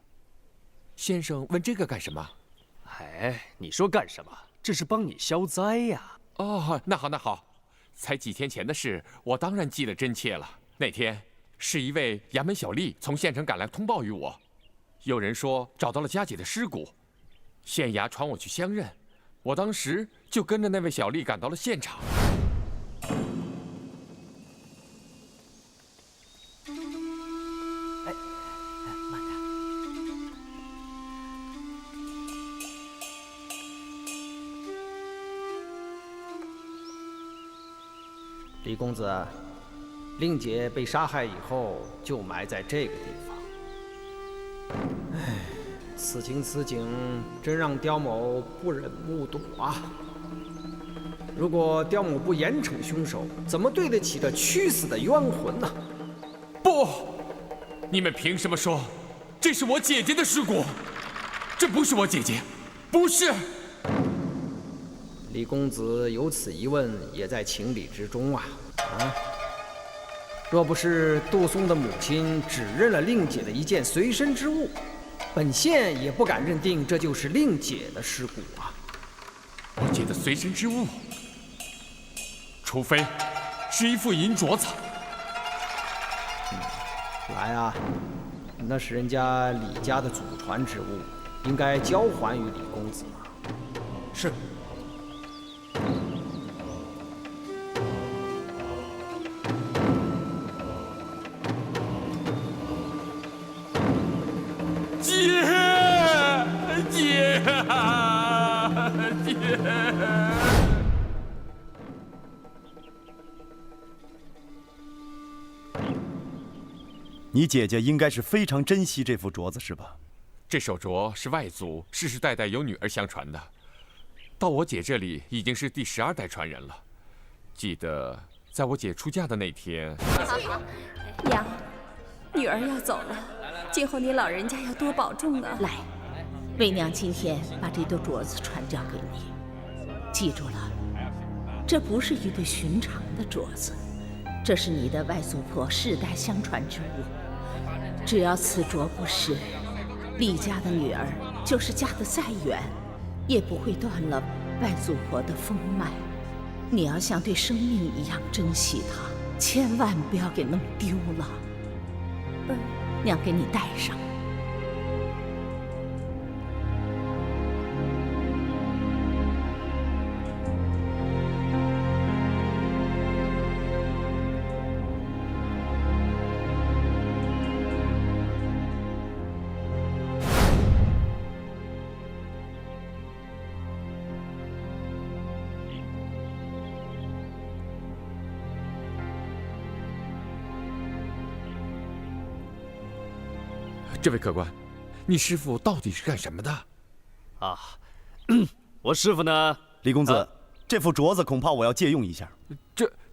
Speaker 6: 先生问这个干什么？
Speaker 11: 哎，你说干什么？这是帮你消灾呀。
Speaker 6: 哦，那好，才几天前的事，我当然记得真切了。那天是一位衙门小吏从县城赶来通报于我，有人说找到了佳姐的尸骨，县衙传我去相认，我当时就跟着那位小吏赶到了现场。
Speaker 10: 李公子，令姐被杀害以后就埋在这个地方。唉，此情此景，真让刁某不忍目睹啊！如果刁某不严惩凶手，怎么对得起这屈死的冤魂呢？
Speaker 6: 不，你们凭什么说这是我姐姐的尸骨？这不是我姐姐，不是。
Speaker 10: 李公子有此疑问，也在情理之中啊！若不是杜松的母亲指认了令姐的一件随身之物，本县也不敢认定这就是令姐的尸骨啊！
Speaker 6: 我姐的随身之物，除非是一副银镯子。
Speaker 10: 来啊，那是人家李家的祖传之物，应该交还于李公子啊。
Speaker 6: 是。
Speaker 2: 你姐姐应该是非常珍惜这副镯子，是吧？
Speaker 6: 这手镯是外祖世世代代由女儿相传的，到我姐这里已经是第12代传人了。记得在我姐出嫁的那天，
Speaker 13: 娘，女儿要走了，今后你老人家要多保重啊。
Speaker 4: 来，为娘今天把这对镯子传交给你，记住了，这不是一对寻常的镯子，这是你的外祖婆世代相传之物。只要此镯不失，李家的女儿就是嫁得再远，也不会断了外祖婆的风脉。你要像对生命一样珍惜它，千万不要给弄丢了。娘给你戴上。
Speaker 6: 这位客官，你师傅到底是干什么的？
Speaker 11: 啊，我师傅呢？
Speaker 2: 李公子，这副镯子恐怕我要借用一下。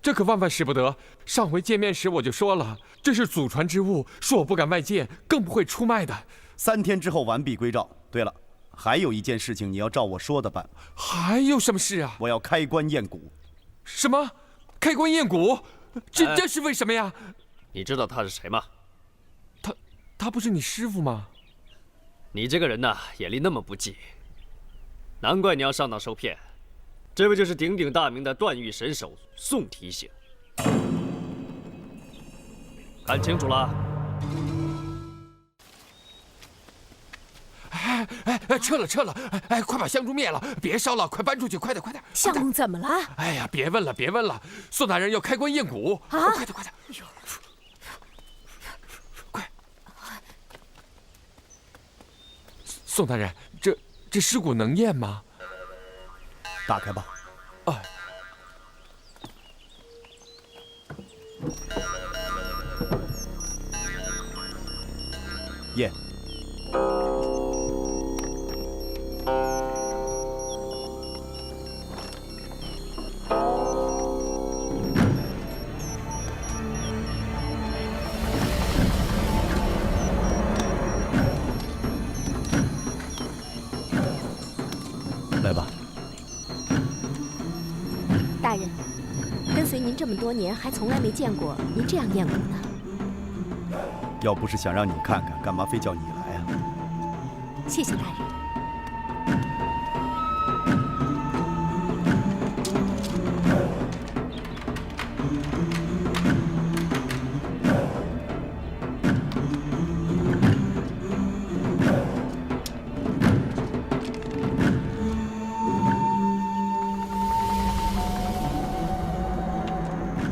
Speaker 6: 这可万万使不得！上回见面时我就说了，这是祖传之物，恕我不敢外借，更不会出卖的。
Speaker 2: 3天之后完璧归赵。对了，还有一件事情你要照我说的办。
Speaker 6: 还有什么事啊？
Speaker 2: 我要开棺验骨。
Speaker 6: 什么？开棺验骨？这是为什么呀？
Speaker 11: 你知道他是谁吗？
Speaker 6: 他不是你师傅吗？
Speaker 11: 你这个人呐，眼力那么不济，难怪你要上当受骗。这位就是鼎鼎大名的断狱神手宋提刑。看清楚了。
Speaker 6: 撤了！快把香烛灭了，别烧了，快搬出去，快点！
Speaker 13: 相公怎么了？
Speaker 6: 哎呀，别问了，宋大人要开棺验骨啊！快点！宋大人，这尸骨能验吗？
Speaker 2: 打开吧。验。来吧。
Speaker 13: 大人，跟随您这么多年，还从来没见过您这样验骨呢。
Speaker 2: 要不是想让你看看，干嘛非叫你来啊？
Speaker 13: 谢谢大人。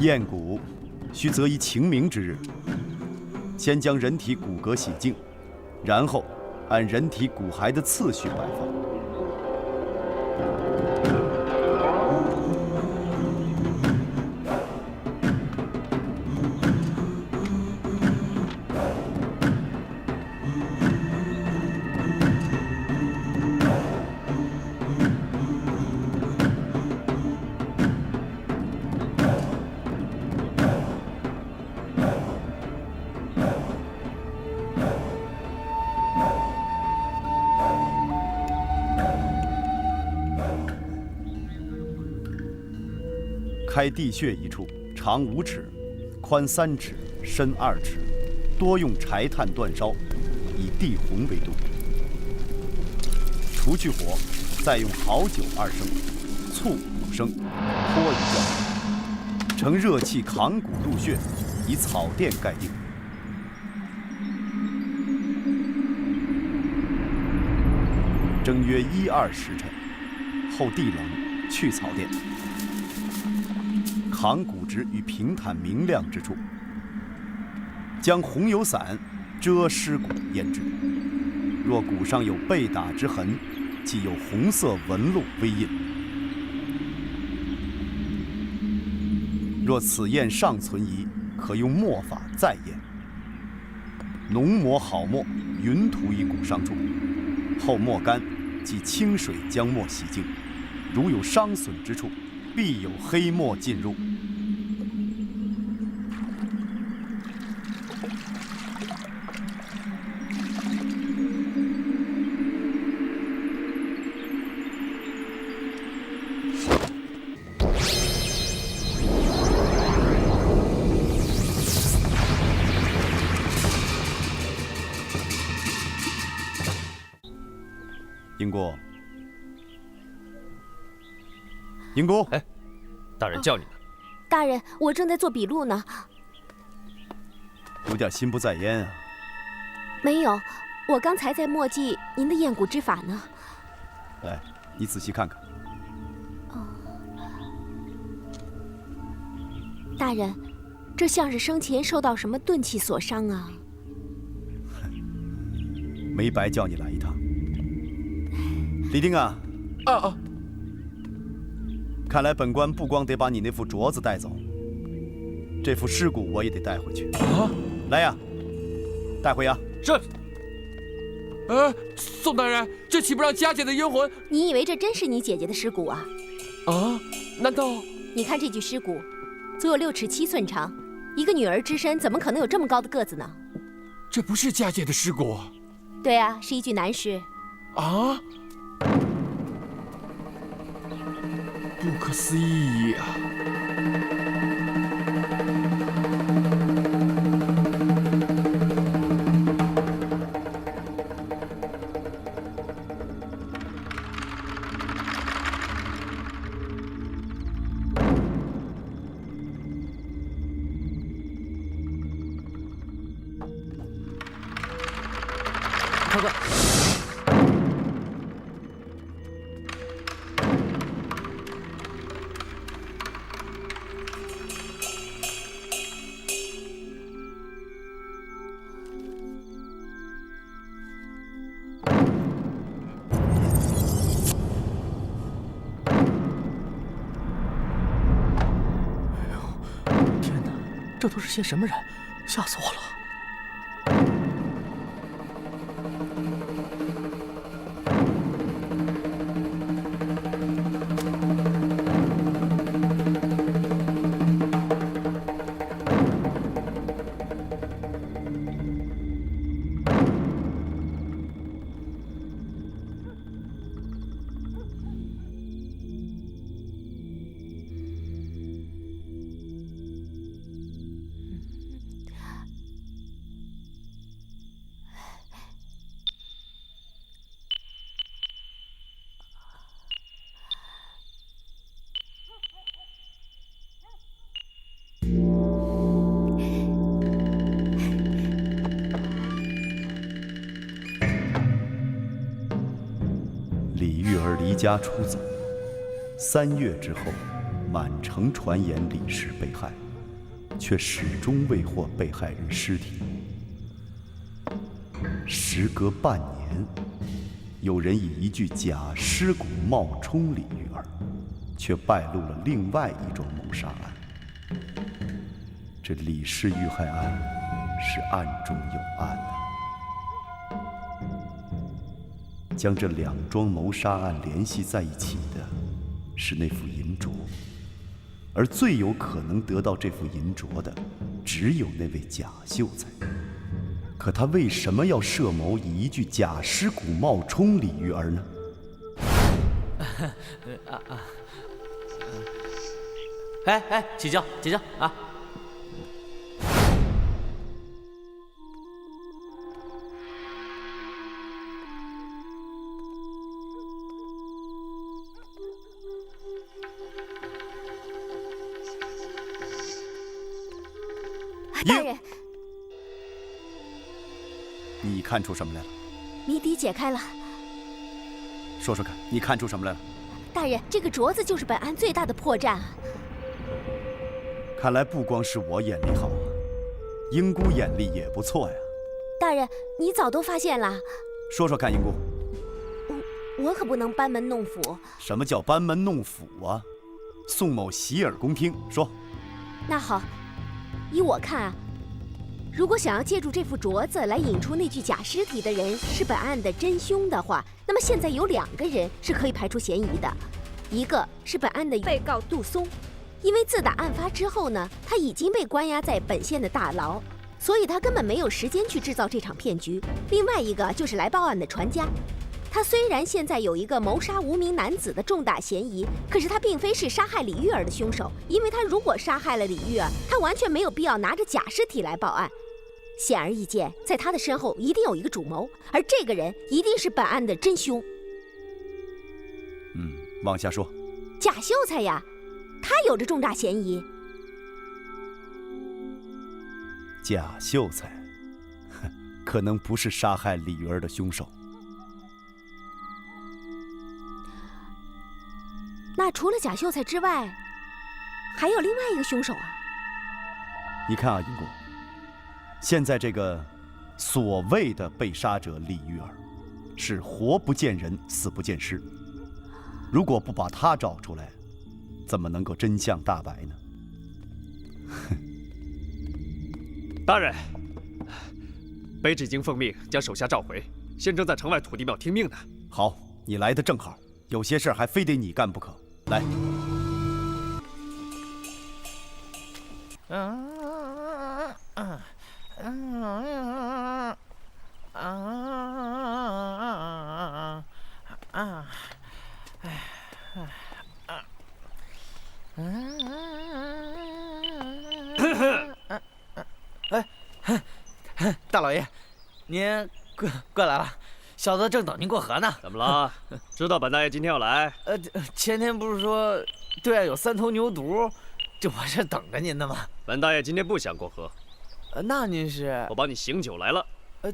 Speaker 2: 验骨需择一晴明之日，先将人体骨骼洗净，然后按人体骨骸的次序摆放。开地穴一处，长5尺，宽3尺，深2尺，多用柴炭煅烧，以地红为度。除去火，再用好酒2升，醋5升，泼一浇，乘热气扛骨入穴，以草垫盖定。正约1、2时辰，后地冷，去草垫，扛骨直于平坦明亮之处，将红油伞遮尸骨腌制。若骨上有被打之痕，即有红色纹路微印。若此验尚存疑，可用墨法再验。浓抹好墨，匀涂于骨伤处，后墨干，即清水将墨洗净。如有伤损之处，必有黑墨进入。英姑，英姑，
Speaker 11: 哎，大人叫你呢。
Speaker 13: 大人，我正在做笔录呢。
Speaker 2: 有点心不在焉啊。
Speaker 13: 没有，我刚才在默记您的验骨之法呢。
Speaker 2: 来，你仔细看看。
Speaker 13: 大人，这像是生前受到什么钝器所伤啊。
Speaker 2: 没白叫你来一趟。李丁啊！看来本官不光得把你那副镯子带走，这副尸骨我也得带回去。来呀，带回呀！
Speaker 6: 是。宋大人，这岂不让佳姐的冤魂？
Speaker 13: 你以为这真是你姐姐的尸骨啊？
Speaker 6: 难道？
Speaker 13: 你看这具尸骨，足有6尺7寸长，一个女儿之身，怎么可能有这么高的个子呢？
Speaker 6: 这不是佳姐的尸骨？
Speaker 13: 对啊，是一具男尸。
Speaker 6: 不可思议呀！
Speaker 3: 涛哥。
Speaker 7: 这都是些什么人？吓死我了！
Speaker 2: 李玉儿离家出走，3月之后，满城传言李氏被害，却始终未获被害人尸体。时隔半年，有人以一具假尸骨冒充李玉儿，却败露了另外一桩谋杀案。这李氏遇害案是案中有案啊！将这2桩谋杀案联系在一起的，是那副银镯，而最有可能得到这副银镯的，只有那位贾秀才。可他为什么要设谋以一具假尸骨冒充李玉儿呢？
Speaker 7: 哎，起轿啊！
Speaker 13: 大人，
Speaker 2: 你看出什么来了？
Speaker 13: 谜底解开了。
Speaker 2: 说说看，你看出什么来了？
Speaker 13: 大人，这个镯子就是本案最大的破绽啊！
Speaker 2: 看来不光是我眼力好啊，英姑眼力也不错呀。
Speaker 13: 大人，你早都发现了。
Speaker 2: 说说看，英姑。
Speaker 13: 我可不能班门弄斧。
Speaker 2: 什么叫班门弄斧啊？宋某洗耳恭听，说。
Speaker 13: 那好，依我看啊，如果想要借助这副镯子来引出那具假尸体的人是本案的真凶的话，那么现在有2个人是可以排除嫌疑的，一个是本案的被告杜松，因为自打案发之后呢，他已经被关押在本县的大牢，所以他根本没有时间去制造这场骗局。另外一个就是来报案的船家，他虽然现在有一个谋杀无名男子的重大嫌疑，可是他并非是杀害李玉儿的凶手，因为他如果杀害了李玉儿，他完全没有必要拿着假尸体来报案。显而易见，在他的身后一定有一个主谋，而这个人一定是本案的真凶。
Speaker 2: 往下说。
Speaker 13: 贾秀才呀，他有着重大嫌疑。
Speaker 2: 贾秀才，可能不是杀害李玉儿的凶手。
Speaker 13: 那除了贾秀才之外，还有另外一个凶手啊？
Speaker 2: 你看啊，英公，现在这个所谓的被杀者李玉儿，是活不见人，死不见尸。如果不把他找出来，怎么能够真相大白呢？
Speaker 11: 大人，卑职已经奉命将手下召回，现正在城外土地庙听命呢。
Speaker 2: 好，你来的正好，有些事儿还非得你干不可。来。
Speaker 7: 大老爷，您过来了，小的正等您过河呢。
Speaker 11: 怎么了？知道本大爷今天要来？
Speaker 7: 前天不是说对岸有3头牛犊，这我是等着您的吗？
Speaker 11: 本大爷今天不想过河。
Speaker 7: 那您是？
Speaker 11: 我帮你醒酒来了。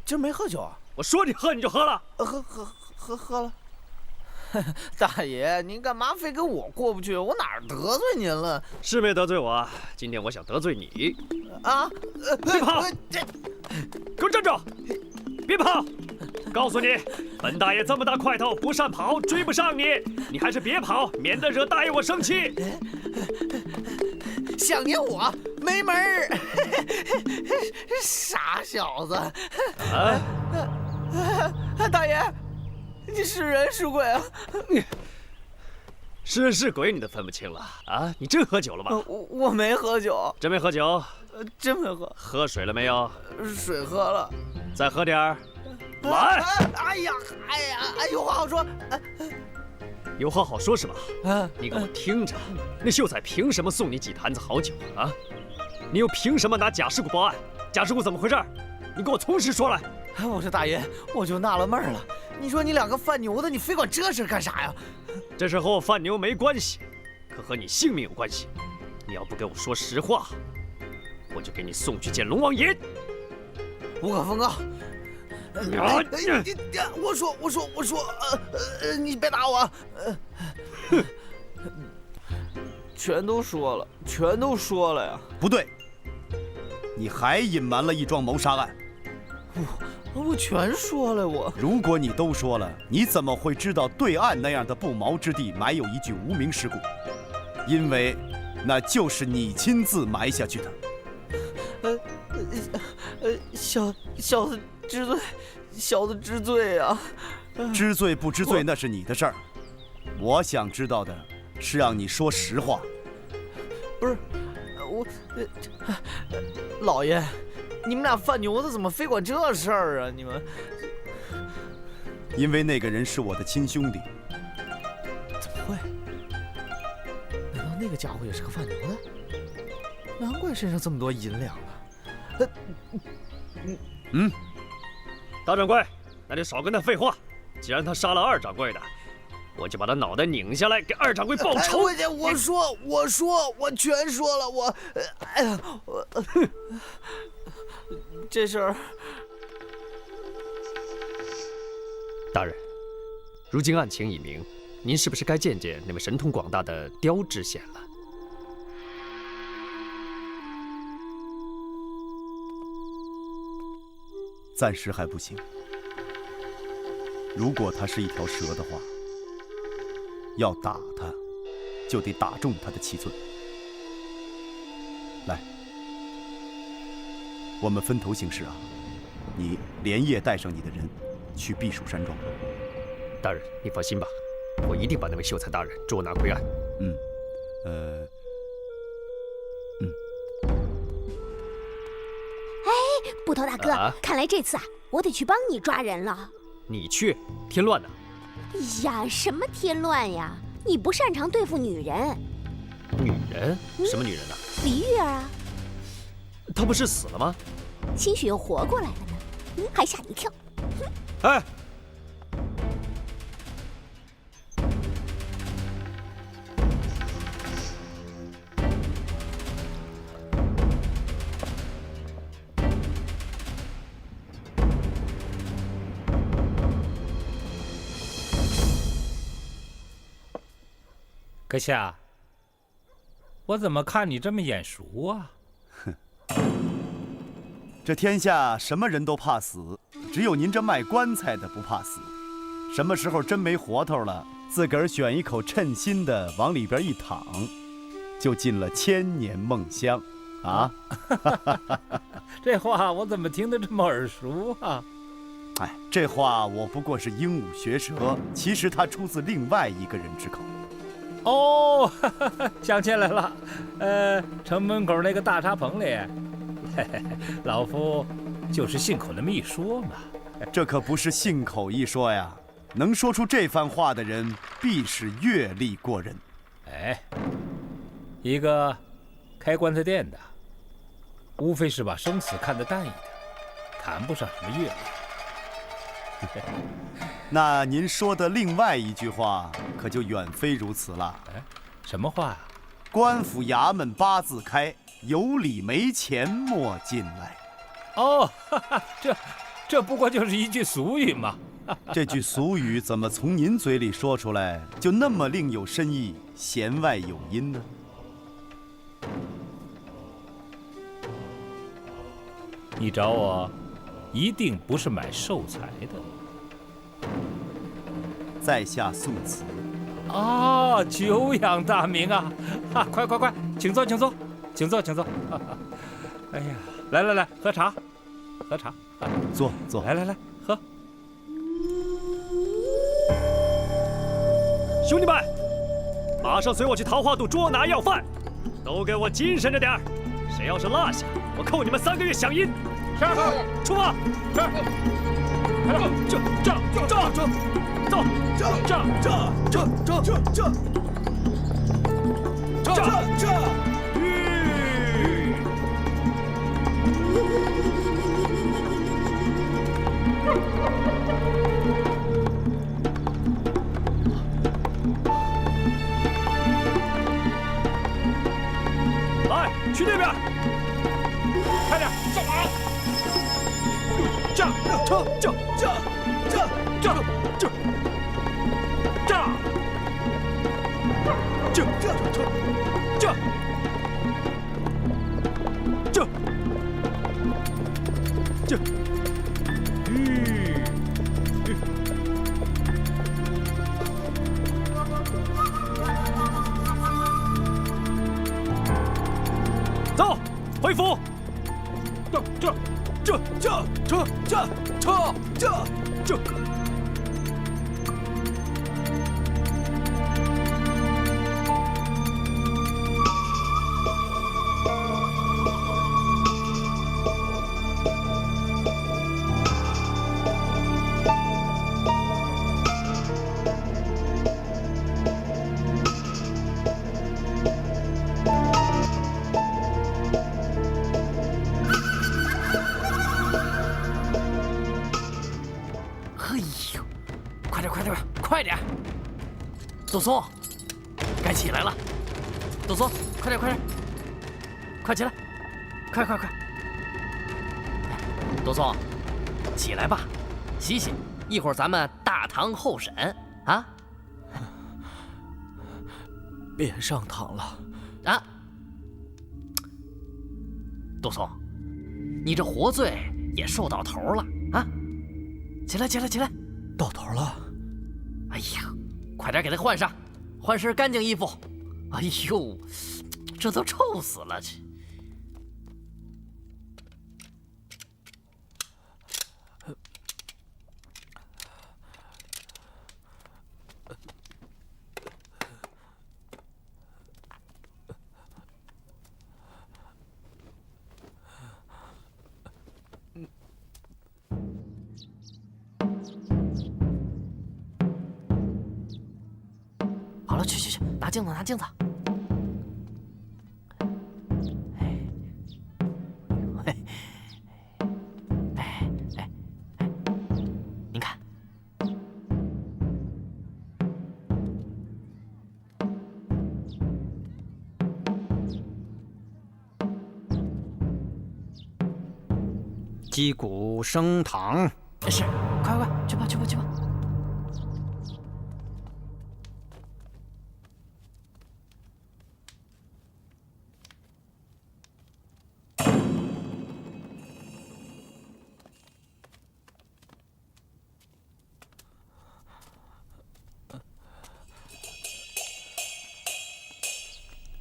Speaker 7: 今儿没喝酒啊？
Speaker 11: 我说你喝你就喝了。
Speaker 7: 喝了。大爷，您干嘛非跟我过不去？我哪儿得罪您了？
Speaker 11: 是没得罪我，今天我想得罪你。
Speaker 7: 啊！
Speaker 11: 别跑！给我站住！别跑！告诉你，本大爷这么大块头，不善跑，追不上你。你还是别跑，免得惹大爷我生气。
Speaker 7: 想念我没门儿！傻小子！大爷。你是人是鬼啊？
Speaker 11: 是人是鬼你都分不清了啊！你真喝酒了吗？
Speaker 7: 我没喝酒。
Speaker 11: 真没喝酒？
Speaker 7: 真没喝。
Speaker 11: 喝水了没有？
Speaker 7: 水喝了。
Speaker 11: 再喝点儿。来！
Speaker 7: 哎，有话好说。
Speaker 11: 有话好说是吧？你给我听着，那秀才凭什么送你几坛子好酒啊？你又凭什么拿假尸骨报案？假尸骨怎么回事？你给我从实说来。
Speaker 7: 我说大爷，我就纳了闷了。你说你2个贩牛的，你非管这事干啥呀？
Speaker 11: 这事和我贩牛没关系，可和你性命有关系。你要不给我说实话，我就给你送去见龙王爷。
Speaker 7: 无可奉告。我说，你别打我。全都说了呀。
Speaker 2: 不对，你还隐瞒了一桩谋杀案。
Speaker 7: 我全说了，我。
Speaker 2: 如果你都说了，你怎么会知道对岸那样的不毛之地埋有一具无名尸骨？因为那就是你亲自埋下去的。
Speaker 7: 小子知罪啊！
Speaker 2: 知罪不知罪那是你的事儿，我想知道的是让你说实话。
Speaker 7: 不是，我，老爷。你们俩贩牛的怎么非管这事儿啊？你们，
Speaker 2: 因为那个人是我的亲兄弟。
Speaker 7: 怎么会？难道
Speaker 3: 那个家伙也是个贩牛的，难怪身上这么多银两呢。
Speaker 11: 大掌柜，那你少跟他废话。既然他杀了二掌柜的，我就把他脑袋拧下来给二掌柜报仇。
Speaker 12: 我全说了，这事儿。
Speaker 11: 大人，如今案情已明，您是不是该见见那位神通广大的刁知县了？
Speaker 2: 暂时还不行。如果他是一条蛇的话，要打他，就得打中他的七寸。来，我们分头行事啊！你连夜带上你的人去避暑山庄。
Speaker 11: 大人，你放心吧，我一定把那位秀才大人捉拿归案。
Speaker 13: 捕头大哥，看来这次我得去帮你抓人了。
Speaker 11: 你去？添乱呢？
Speaker 13: 哎呀，什么添乱呀？你不擅长对付女人。
Speaker 11: 女人？什么女人呢？
Speaker 13: 李玉儿啊。
Speaker 11: 她不是死了吗？
Speaker 13: 兴许又活过来了呢，还吓你一跳。
Speaker 11: 哎！
Speaker 5: 阁下，我怎么看你这么眼熟啊？
Speaker 2: 这天下什么人都怕死，只有您这卖棺材的不怕死。什么时候真没活头了，自个儿选一口称心的往里边一躺，就进了千年梦乡啊！
Speaker 5: 这话我怎么听得这么耳熟啊？
Speaker 2: 哎，这话我不过是鹦鹉学舌，其实它出自另外一个人之口。
Speaker 5: 哦，想起来了，城门口那个大茶棚里，老夫就是信口那么一说嘛。
Speaker 2: 这可不是信口一说呀，能说出这番话的人，必是阅历过人。
Speaker 5: 哎，一个开棺材店的，无非是把生死看得淡一点，谈不上什么阅历。
Speaker 2: 那您说的另外一句话，可就远非如此了。
Speaker 5: 哎，什么话呀？
Speaker 2: 官府衙门八字开，有理没钱莫进来。
Speaker 5: 哦，这不过就是一句俗语嘛。
Speaker 2: 这句俗语怎么从您嘴里说出来，就那么另有深意，弦外有音呢？
Speaker 5: 你找我，一定不是买寿材的。
Speaker 2: 在下宋慈。
Speaker 5: 啊，久仰大名啊！快，请坐，请坐。哎呀，来，喝茶。
Speaker 2: 坐。
Speaker 5: 来，喝。
Speaker 11: 兄弟们，马上随我去桃花渡捉拿要犯，都给我精神着点儿！谁要是落下，我扣你们3个月饷银。
Speaker 5: 是，
Speaker 11: 出发。来，去那边，快点，上马！走，回府。这。
Speaker 7: 哎呦，快点，快点，快点！杜松，该起来了。杜松，快点，快点，快起来！快！杜松，起来吧，洗洗，一会儿咱们大堂候审啊！
Speaker 3: 别上堂了
Speaker 7: 啊！杜松，你这活罪也受到头了啊！起来！
Speaker 3: 到头了。
Speaker 7: 哎呀，快点给他换上，换身干净衣服。哎呦，这都臭死了！这。好了，去，拿镜子。您看，
Speaker 10: 击鼓升堂。
Speaker 7: 是，快，去吧。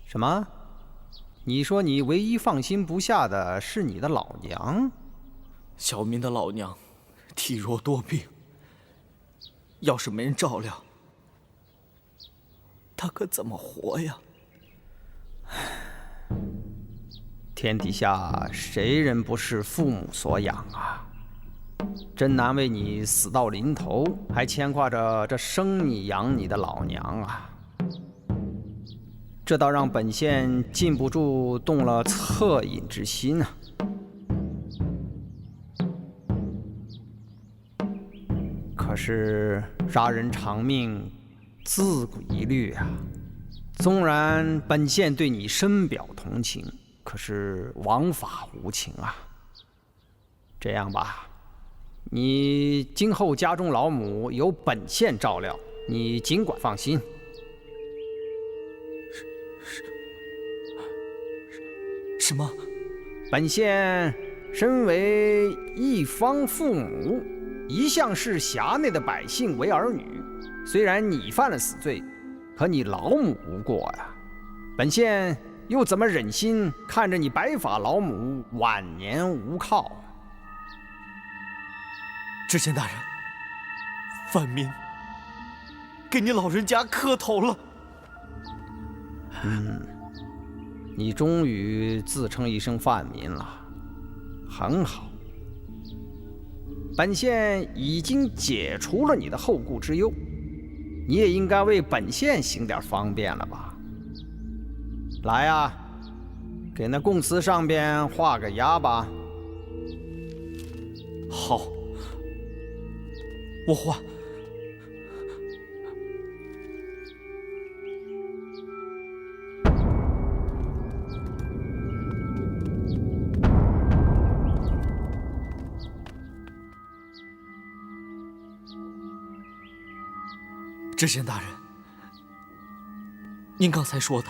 Speaker 10: 什么？你说你唯一放心不下的是你的老娘？
Speaker 3: 小民的老娘体弱多病，要是没人照料，她可怎么活呀？
Speaker 10: 天底下谁人不是父母所养啊？真难为你死到临头，还牵挂着这生你养你的老娘啊！这倒让本县禁不住动了恻隐之心啊！可是杀人偿命，自古一律啊！纵然本县对你深表同情，可是王法无情啊！这样吧，你今后家中老母由本县照料，你尽管放心。
Speaker 3: 什么？
Speaker 10: 本县身为一方父母，一向视辖内的百姓为儿女。虽然你犯了死罪，可你老母无过呀。本县又怎么忍心看着你白发老母晚年无靠？
Speaker 3: 知县大人，范民给您老人家磕头了。
Speaker 10: 你终于自称一声范民了，很好。本县已经解除了你的后顾之忧，你也应该为本县行点方便了吧？来啊，给那供词上边画个押吧。
Speaker 3: 好，我画。知县大人，您刚才说的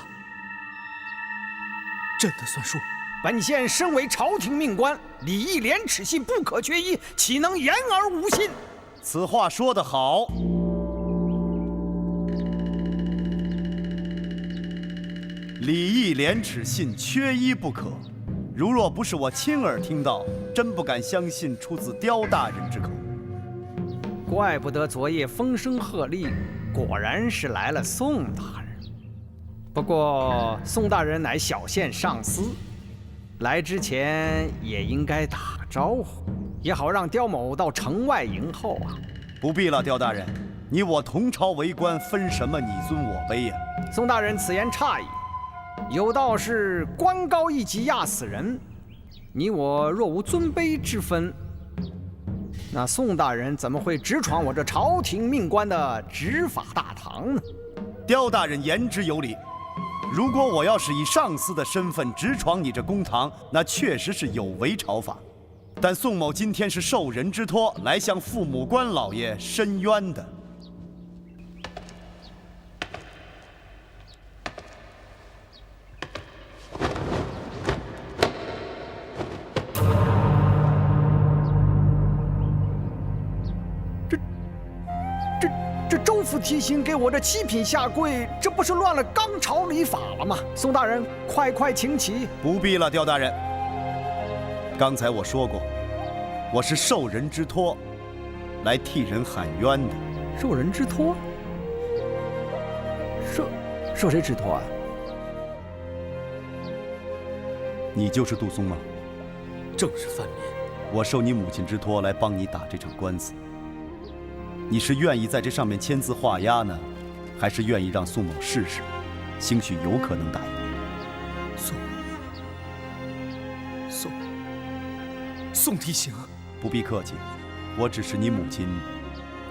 Speaker 3: 真的算数？
Speaker 10: 本县身为朝廷命官，礼义廉耻信不可缺一，岂能言而无信？
Speaker 2: 此话说得好。礼义廉耻信缺一不可。如若不是我亲耳听到，真不敢相信出自刁大人之口。
Speaker 10: 怪不得昨夜风声鹤唳，果然是来了宋大人。不过宋大人乃小县上司，来之前也应该打个招呼，也好让刁某到城外迎候啊。
Speaker 2: 不必了，刁大人，你我同朝为官，分什么你尊我卑呀？
Speaker 10: 宋大人此言差矣，有道是官高一级压死人，你我若无尊卑之分，那宋大人怎么会直闯我这朝廷命官的执法大堂呢？
Speaker 2: 刁大人言之有理。如果我要是以上司的身份直闯你这公堂，那确实是有违朝法。但宋某今天是受人之托来向父母官老爷申冤的。
Speaker 10: 这州府提刑给我这7品下跪，这不是乱了纲朝礼法了吗？宋大人，快请起！
Speaker 2: 不必了，刁大人。刚才我说过，我是受人之托，来替人喊冤的。
Speaker 10: 受人之托？受谁之托啊？
Speaker 2: 你就是杜松吗？
Speaker 1: 正是范蠡。
Speaker 2: 我受你母亲之托来帮你打这场官司。你是愿意在这上面签字画押呢，还是愿意让宋某试试，兴许有可能打赢？
Speaker 1: 宋提刑，
Speaker 2: 不必客气，我只是你母亲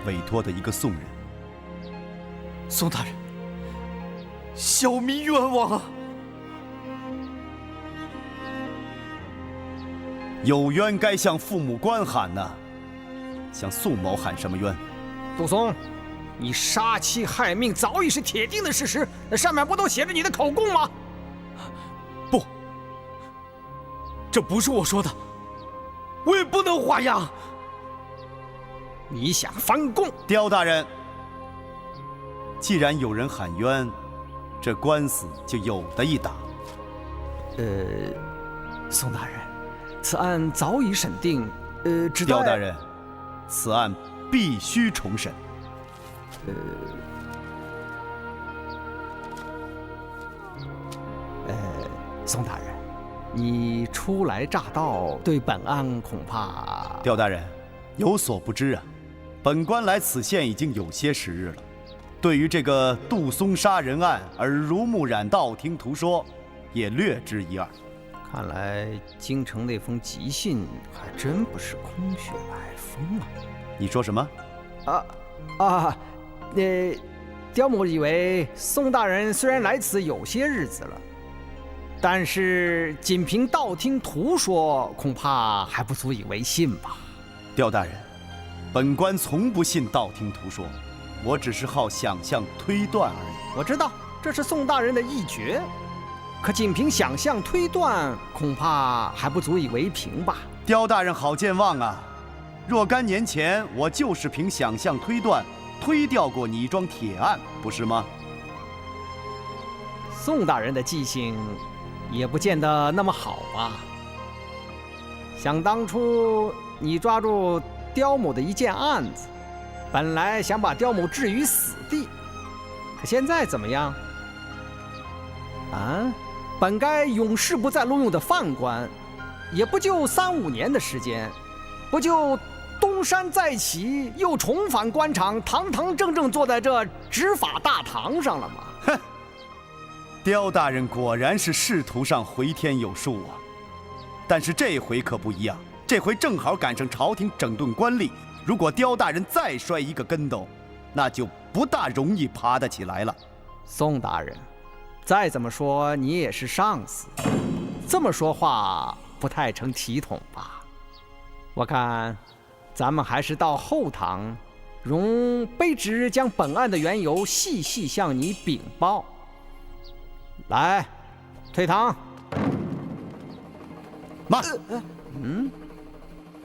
Speaker 2: 委托的一个宋人。
Speaker 1: 宋大人，小民冤枉啊！
Speaker 2: 有冤该向父母官喊呐，向宋某喊什么冤？
Speaker 10: 杜松，你杀妻害命早已是铁定的事实，那上面不都写着你的口供吗？
Speaker 1: 不，这不是我说的，我也不能画押。
Speaker 10: 你想翻供？
Speaker 2: 刁大人，既然有人喊冤，这官司就有的一打。
Speaker 10: 宋大人，此案早已审定，只待……
Speaker 2: 刁大人，此案必须重审。
Speaker 10: 宋大人，你初来乍到，对本案恐怕……
Speaker 2: 刁大人，有所不知啊，本官来此县已经有些时日了，对于这个杜松杀人案耳濡目染、道听途说，也略知一二。
Speaker 10: 看来京城那封急信还真不是空穴来风啊！
Speaker 2: 你说什么？
Speaker 10: 刁某以为宋大人虽然来此有些日子了，但是仅凭道听途说，恐怕还不足以为信吧？
Speaker 2: 刁大人，本官从不信道听途说，我只是好想象推断而已。
Speaker 10: 我知道这是宋大人的一绝，可仅凭想象推断，恐怕还不足以为凭吧？
Speaker 2: 刁大人好健忘啊！若干年前，我就是凭想象推断推掉过你一桩铁案，不是吗？
Speaker 10: 宋大人的记性也不见得那么好吧？想当初你抓住刁某的一件案子，本来想把刁某置于死地，可现在怎么样？本该永世不再录用的犯官，也不就3、5年的时间，不就东山再起，又重返官场，堂堂正正坐在这执法大堂上了吗？
Speaker 2: 哼，刁大人果然是仕途上回天有术啊！但是这回可不一样，这回正好赶上朝廷整顿官吏，如果刁大人再摔一个跟斗，那就不大容易爬得起来了。
Speaker 10: 宋大人，再怎么说你也是上司，这么说话不太成体统吧？我看咱们还是到后堂，容卑职将本案的缘由细细向你禀报。来，退堂。
Speaker 2: 慢。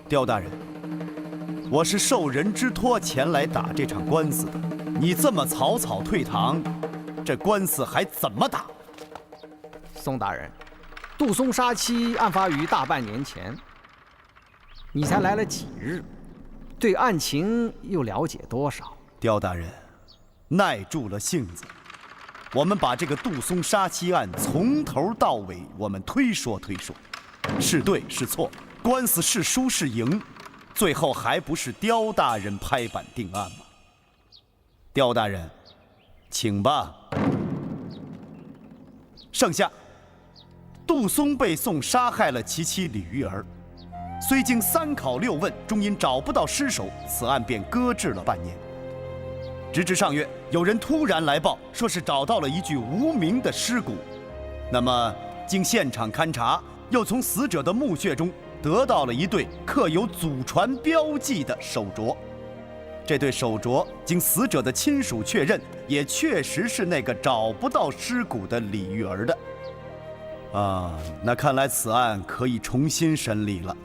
Speaker 2: 刁大人，我是受人之托前来打这场官司的，你这么草草退堂，这官司还怎么打？
Speaker 10: 宋大人，杜松杀妻案发于大半年前，你才来了几日，对案情又了解多少？
Speaker 2: 刁大人，耐住了性子，我们把这个杜松杀妻案从头到尾，我们推说，是对是错，官司是输是赢，最后还不是刁大人拍板定案吗？刁大人，请吧。剩下，杜松被宋杀害了其妻李玉儿，虽经3考6问，终因找不到尸首，此案便搁置了半年。直至上月，有人突然来报，说是找到了一具无名的尸骨。那么，经现场勘查，又从死者的墓穴中得到了一对刻有祖传标记的手镯。这对手镯经死者的亲属确认，也确实是那个找不到尸骨的李玉儿的。那看来此案可以重新审理了。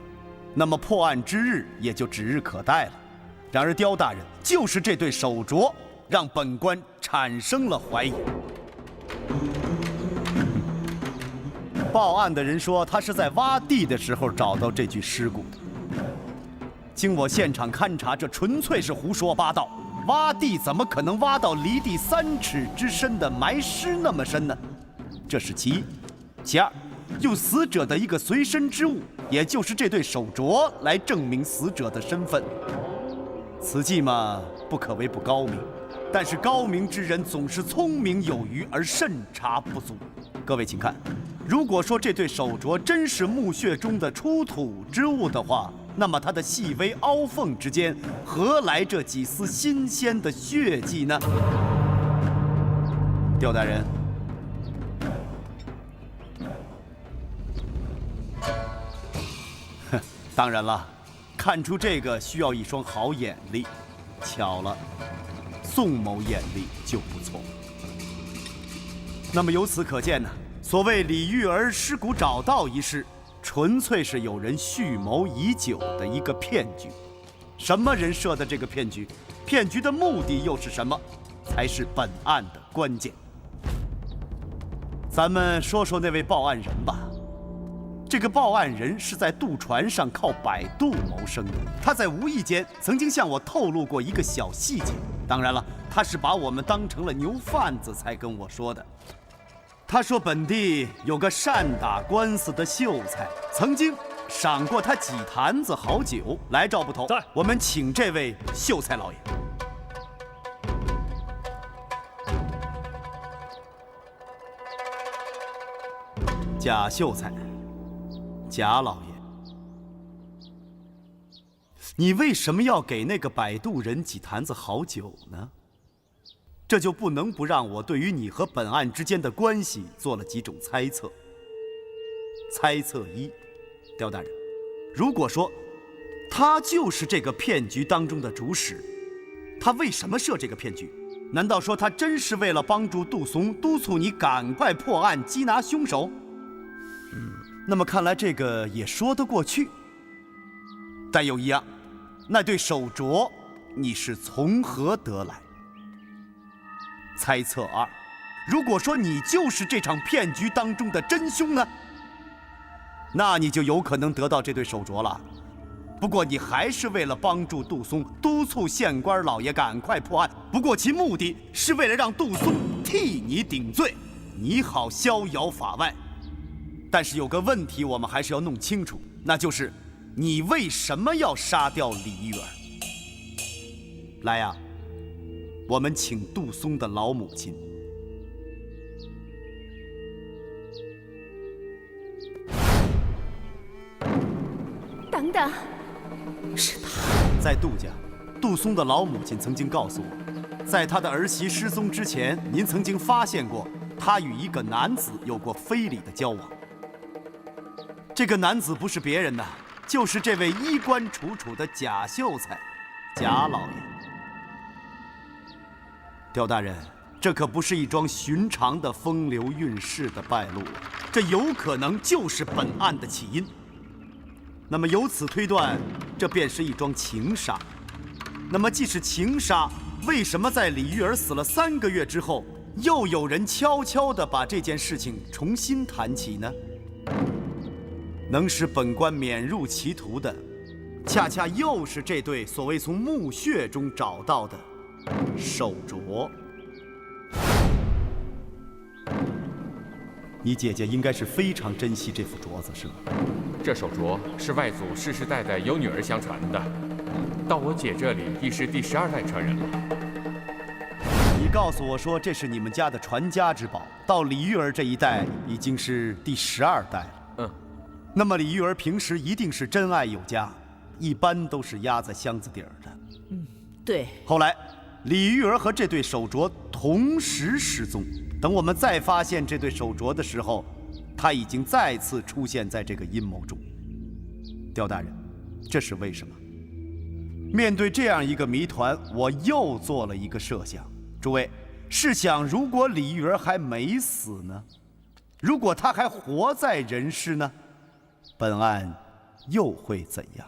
Speaker 2: 那么破案之日也就指日可待了。然而刁大人，就是这对手镯让本官产生了怀疑。报案的人说，他是在挖地的时候找到这具尸骨的。经我现场勘查，这纯粹是胡说八道。挖地怎么可能挖到离地3尺之深的埋尸那么深呢？这是其一。其二，用死者的一个随身之物，也就是这对手镯来证明死者的身份。此计嘛，不可谓不高明，但是高明之人总是聪明有余而慎察不足。各位请看，如果说这对手镯真是墓穴中的出土之物的话，那么它的细微凹缝之间，何来这几丝新鲜的血迹呢？刁大人，当然了，看出这个需要一双好眼力。巧了，宋某眼力就不错。那么由此可见呢，所谓李玉儿尸骨找到一事，纯粹是有人蓄谋已久的一个骗局。什么人设的这个骗局？骗局的目的又是什么？才是本案的关键。咱们说说那位报案人吧。这个报案人是在渡船上靠摆渡谋生的。他在无意间曾经向我透露过一个小细节，当然了，他是把我们当成了牛贩子才跟我说的。他说本地有个善打官司的秀才，曾经赏过他几坛子好酒。来，赵捕头，我们请这位秀才老爷。贾秀才。贾老爷，你为什么要给那个摆渡人几坛子好酒呢？这就不能不让我对于你和本案之间的关系做了几种猜测。猜测一，刁大人，如果说他就是这个骗局当中的主使，他为什么设这个骗局？难道说他真是为了帮助杜松，督促你赶快破案缉拿凶手？那么看来这个也说得过去。但有一样，那对手镯你是从何得来？猜测二，如果说你就是这场骗局当中的真凶呢，那你就有可能得到这对手镯了。不过你还是为了帮助杜松，督促县官老爷赶快破案，不过其目的是为了让杜松替你顶罪，你好逍遥法外。但是有个问题我们还是要弄清楚，那就是你为什么要杀掉李玉儿？来呀，我们请杜松的老母亲。
Speaker 8: 等等，是他。
Speaker 2: 在杜家，杜松的老母亲曾经告诉我，在他的儿媳失踪之前，您曾经发现过他与一个男子有过非礼的交往。这个男子不是别人呐，就是这位衣冠楚楚的贾秀才，贾老爷。刁大人，这可不是一桩寻常的风流韵事的败露，这有可能就是本案的起因。那么由此推断，这便是一桩情杀。那么既是情杀，为什么在李玉儿死了3个月之后，又有人悄悄地把这件事情重新谈起呢？能使本官免入歧途的，恰恰又是这对所谓从墓穴中找到的手镯。你姐姐应该是非常珍惜这副镯子，是吗？
Speaker 14: 这手镯是外祖世世代代由女儿相传的，到我姐这里已是第12代传人了。
Speaker 2: 你告诉我说这是你们家的传家之宝，到李玉儿这一代已经是第12代了。那么李玉儿平时一定是真爱有加，一般都是压在箱子底儿的。
Speaker 4: 对。
Speaker 2: 后来，李玉儿和这对手镯同时失踪。等我们再发现这对手镯的时候，它已经再次出现在这个阴谋中。刁大人，这是为什么？面对这样一个谜团，我又做了一个设想。诸位，试想，如果李玉儿还没死呢？如果她还活在人世呢？本案又会怎样？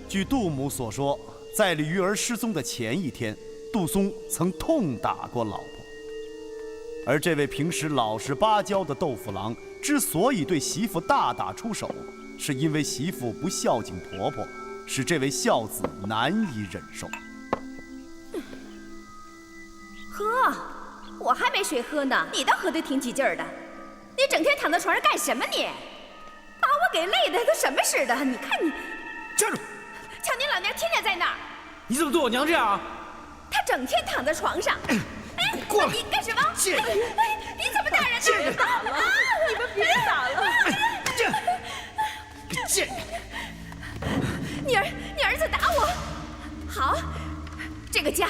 Speaker 2: 据杜母所说，在李玉儿失踪的前一天，杜松曾痛打过老婆。而这位平时老实巴交的豆腐郎，之所以对媳妇大打出手，是因为媳妇不孝敬婆婆，使这位孝子难以忍受。
Speaker 8: 喝，我还没睡喝呢，你倒喝得挺起劲儿的。你整天躺在床上干什么你？把我给累的都什么似的？你看你，
Speaker 3: 站住！
Speaker 8: 瞧你老娘天天在那儿。
Speaker 3: 你怎么对我娘这样啊？
Speaker 8: 她整天躺在床上。哎，
Speaker 3: 过来！
Speaker 8: 你干什么？
Speaker 3: 贱人！
Speaker 8: 哎，你怎么打人呢？
Speaker 3: 贱人！
Speaker 8: 打了！
Speaker 4: 你们别打了！
Speaker 3: 贱人！
Speaker 8: 你儿子打我，好，这个家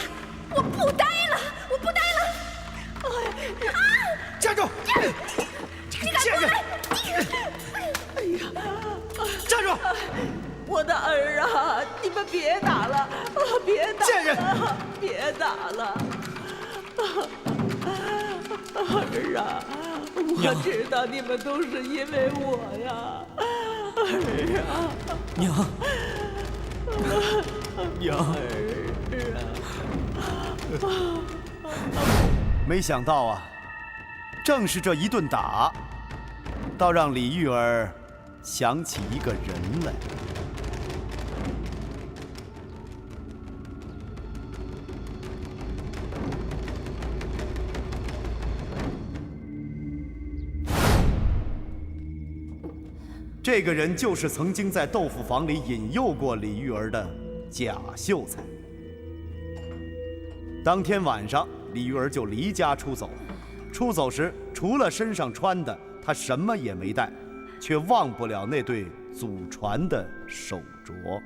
Speaker 8: 我不待了，我不待了。啊！
Speaker 3: 站住！
Speaker 8: 你敢过来？
Speaker 4: 哎呀！
Speaker 3: 站住！
Speaker 4: 我的儿啊，你们别打了，别打了！
Speaker 3: 贱人！
Speaker 4: 别打了！儿啊，我知道你们都是因为我呀，儿啊！
Speaker 3: 娘，娘，
Speaker 2: 没想到啊，正是这一顿打，倒让李玉儿想起一个人来。这个人就是曾经在豆腐坊里引诱过李玉儿的贾秀才。当天晚上，李玉儿就离家出走。出走时，除了身上穿的，她什么也没带，却忘不了那对祖传的手镯。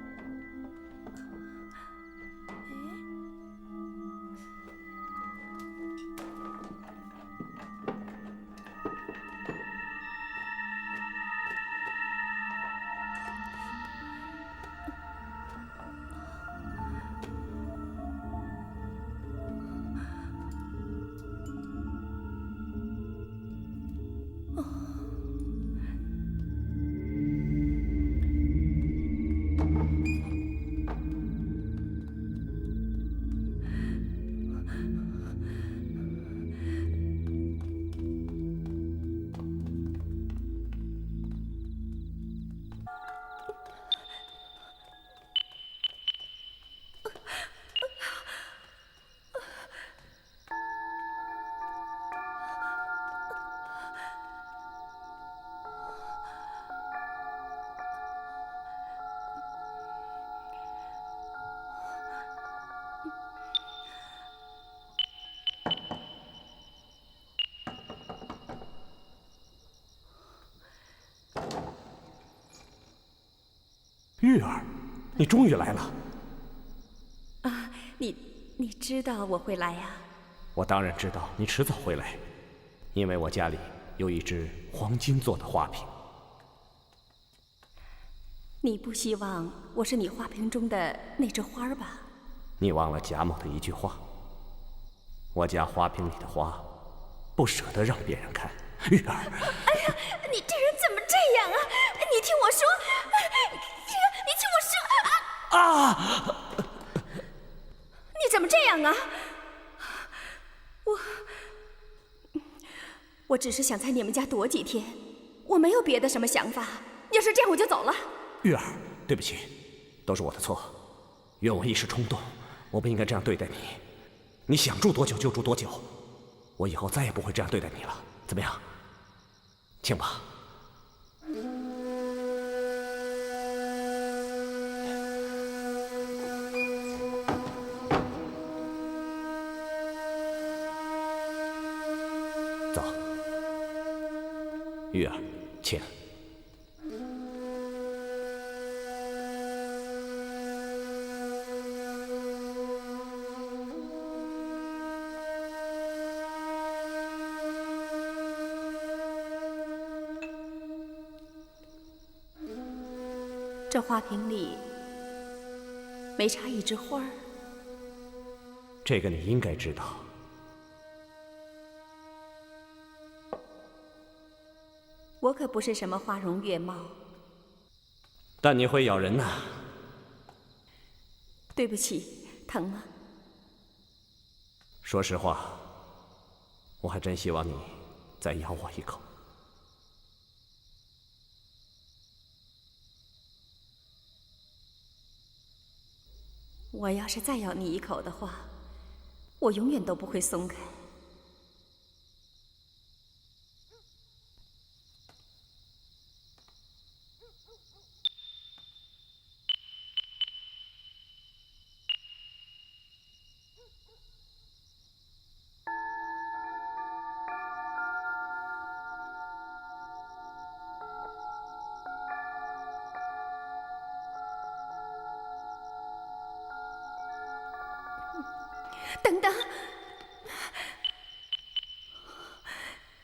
Speaker 11: 玉儿，你终于来了。
Speaker 8: 啊，你知道我会来呀？
Speaker 9: 我当然知道你迟早会来，因为我家里有一只黄金做的花瓶。
Speaker 8: 你不希望我是你花瓶中的那枝花吧？
Speaker 9: 你忘了贾某的一句话：我家花瓶里的花，不舍得让别人看。玉儿，
Speaker 8: 哎呀，你这人怎么这样啊？你听我说，啊！你怎么这样啊？我只是想在你们家躲几天，我没有别的什么想法。要是这样，我就走了。
Speaker 9: 玉儿，对不起，都是我的错，怨我一时冲动，我不应该这样对待你。你想住多久就住多久，我以后再也不会这样对待你了，怎么样？请吧。走，玉儿，请。
Speaker 8: 这花瓶里没插一枝花儿。
Speaker 9: 这个你应该知道。
Speaker 8: 我可不是什么花容月貌。
Speaker 9: 但你会咬人呐。
Speaker 8: 对不起，疼吗？
Speaker 9: 说实话，我还真希望你再咬我一口。
Speaker 8: 我要是再咬你一口的话，我永远都不会松开。等等，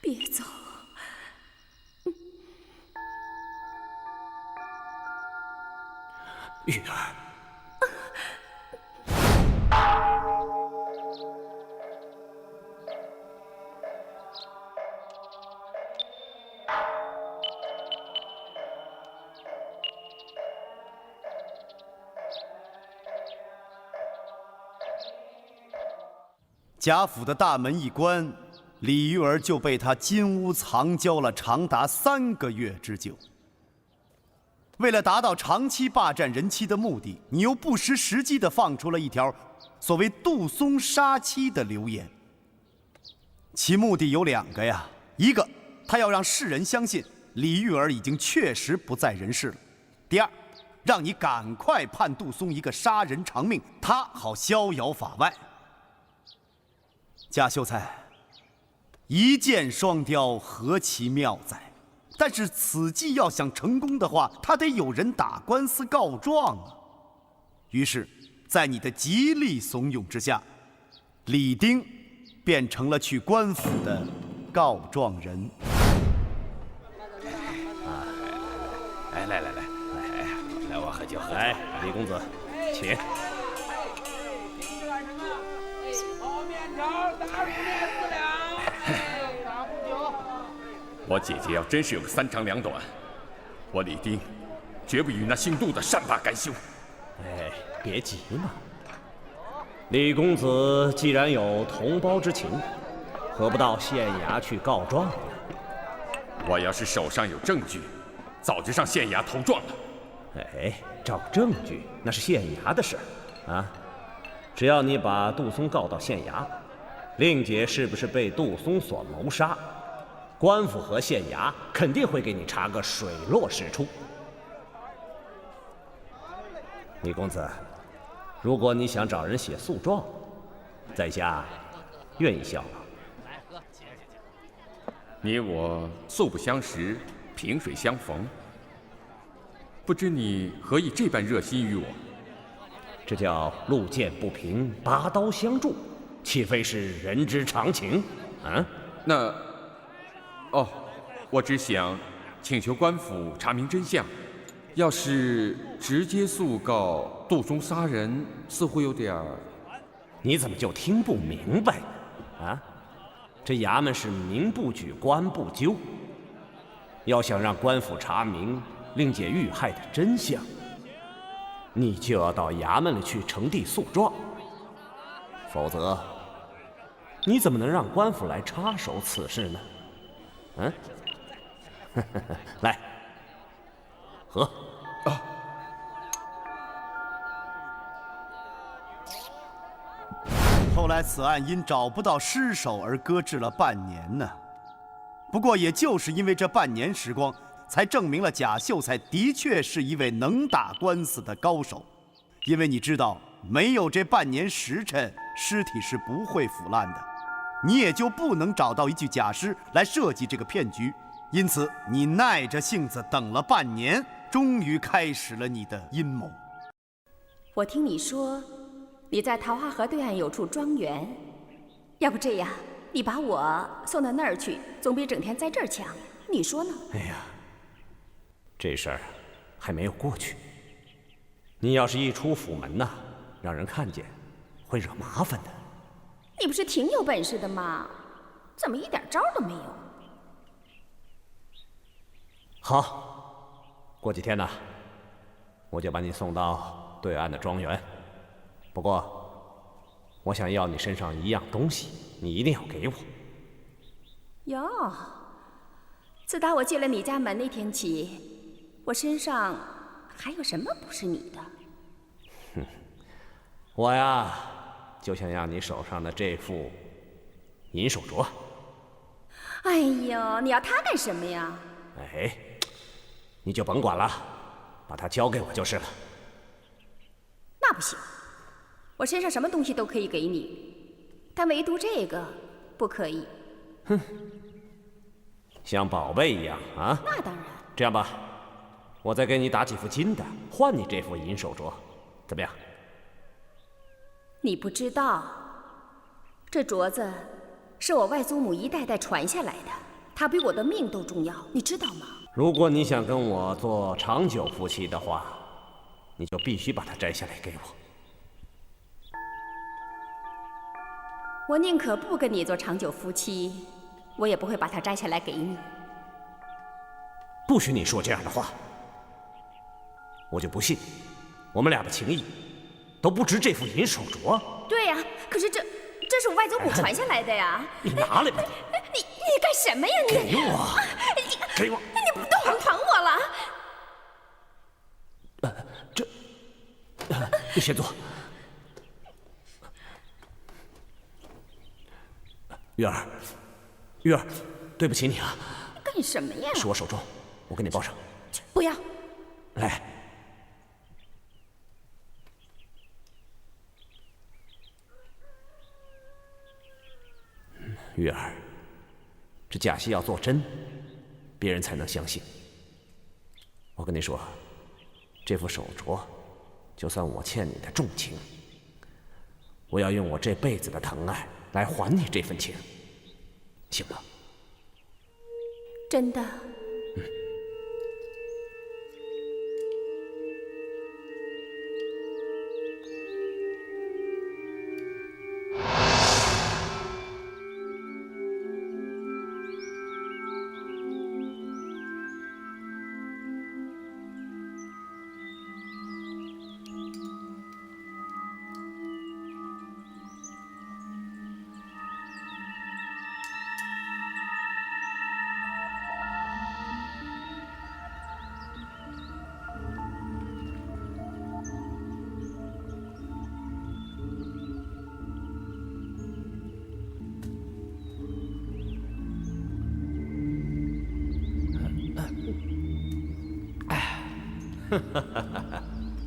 Speaker 8: 别走！
Speaker 9: 玉儿，
Speaker 2: 贾府的大门一关，李玉儿就被他金屋藏娇了长达3个月之久。为了达到长期霸占人妻的目的，你又不失时机地放出了一条所谓杜松杀妻的流言。其目的有2个呀，一个他要让世人相信李玉儿已经确实不在人世了；第二，让你赶快判杜松一个杀人偿命，他好逍遥法外。贾秀才，一箭双雕，何其妙哉！但是此计要想成功的话，他得有人打官司告状啊。于是，在你的极力怂恿之下，李丁变成了去官府的告状人。
Speaker 11: 哎，来，来，我喝酒。
Speaker 9: 来，李公子，请。
Speaker 14: 我姐姐要真是有个3长2短，我李丁绝不与那姓杜的善罢甘休。
Speaker 9: 哎，别急嘛。李公子既然有同胞之情，何不到县衙去告状呢？
Speaker 14: 我要是手上有证据，早就上县衙投状了。
Speaker 9: 哎，找证据那是县衙的事儿啊。只要你把杜松告到县衙，令姐是不是被杜松所谋杀，官府和县衙肯定会给你查个水落石出。李公子，如果你想找人写诉状，在下愿意效劳。
Speaker 14: 你我素不相识，萍水相逢，不知你何以这般热心于我？
Speaker 9: 这叫路见不平，拔刀相助，岂非是人之常情？啊？
Speaker 14: 我只想请求官府查明真相。要是直接诉告杜松杀人，似乎有点儿……
Speaker 9: 你怎么就听不明白呢？啊？这衙门是民不举，官不究。要想让官府查明令姐遇害的真相，你就要到衙门里去呈递诉状，否则，你怎么能让官府来插手此事呢？嗯，来，喝。
Speaker 2: 啊。后来此案因找不到尸首而搁置了半年呢。不过也就是因为这半年时光，才证明了贾秀才的确是一位能打官司的高手。因为你知道，没有这半年时辰，尸体是不会腐烂的，你也就不能找到一具假尸来设计这个骗局。因此，你耐着性子等了半年，终于开始了你的阴谋。
Speaker 8: 我听你说，你在桃花河对岸有处庄园，要不这样，你把我送到那儿去，总比整天在这儿强。你说呢？
Speaker 9: 哎呀，这事儿还没有过去。你要是一出府门呐，让人看见，会惹麻烦的。
Speaker 8: 你不是挺有本事的吗？怎么一点招都没有？
Speaker 9: 好，过几天呢，我就把你送到对岸的庄园。不过，我想要你身上一样东西，你一定要给我。
Speaker 8: 哟，自打我进了你家门那天起，我身上还有什么不是你的？
Speaker 9: 哼，我呀，就想要你手上的这副银手镯。
Speaker 8: 哎呦，你要它干什么呀？
Speaker 9: 哎，你就甭管了，把它交给我就是了。
Speaker 8: 那不行，我身上什么东西都可以给你，但唯独这个不可以。
Speaker 9: 哼，像宝贝一样啊？
Speaker 8: 那当然。
Speaker 9: 这样吧，我再给你打几副金的，换你这副银手镯，怎么样？
Speaker 8: 你不知道，这镯子是我外祖母一代代传下来的，它比我的命都重要，你知道吗？
Speaker 9: 如果你想跟我做长久夫妻的话，你就必须把它摘下来给我。
Speaker 8: 我宁可不跟你做长久夫妻，我也不会把它摘下来给你。
Speaker 9: 不许你说这样的话，我就不信，我们俩的情谊都不值这副银手镯。
Speaker 8: 对呀，可是这是我外祖母传下来的呀。
Speaker 9: 你拿来吧。
Speaker 8: 你干什么呀你？
Speaker 9: 给我！给我！
Speaker 8: 你不动疼我了？
Speaker 9: 你先坐。玉儿，玉儿，对不起你啊。
Speaker 8: 干什么呀？
Speaker 9: 是我手重，我给你抱上。
Speaker 8: 不要。
Speaker 9: 来。玉儿，这假戏要做真，别人才能相信。我跟你说，这副手镯，就算我欠你的重情，我要用我这辈子的疼爱来还你这份情，行吗？
Speaker 8: 真的。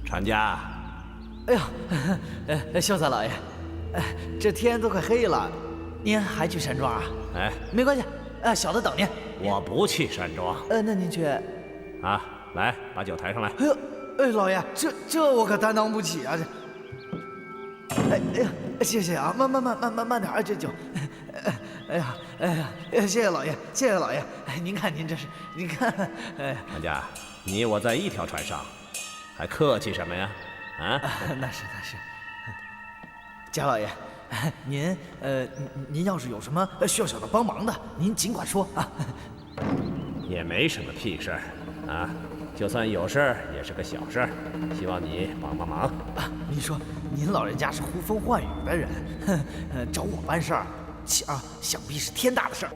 Speaker 9: 传家。
Speaker 7: 哎呦，秀才老爷，这天都快黑了，您还去山庄啊？
Speaker 9: 哎，
Speaker 7: 没关系，小的等您。
Speaker 9: 我不去山庄。
Speaker 7: 那您去。
Speaker 9: 啊，来，把酒抬上来。
Speaker 7: 哎呦，老爷，这我可担当不起啊！哎呀，谢谢啊，慢点啊，这酒。哎呀，谢谢老爷，谢谢老爷。您看您这是，您看，
Speaker 9: 传家，你我在一条船上，还客气什么呀？啊？
Speaker 7: 那是。贾老爷，您要是有什么需要小的帮忙的，您尽管说啊。
Speaker 9: 也没什么屁事儿，啊，就算有事儿也是个小事儿，希望你帮帮忙。
Speaker 7: 你说您老人家是呼风唤雨的人，找我办事儿，想必是天大的事儿。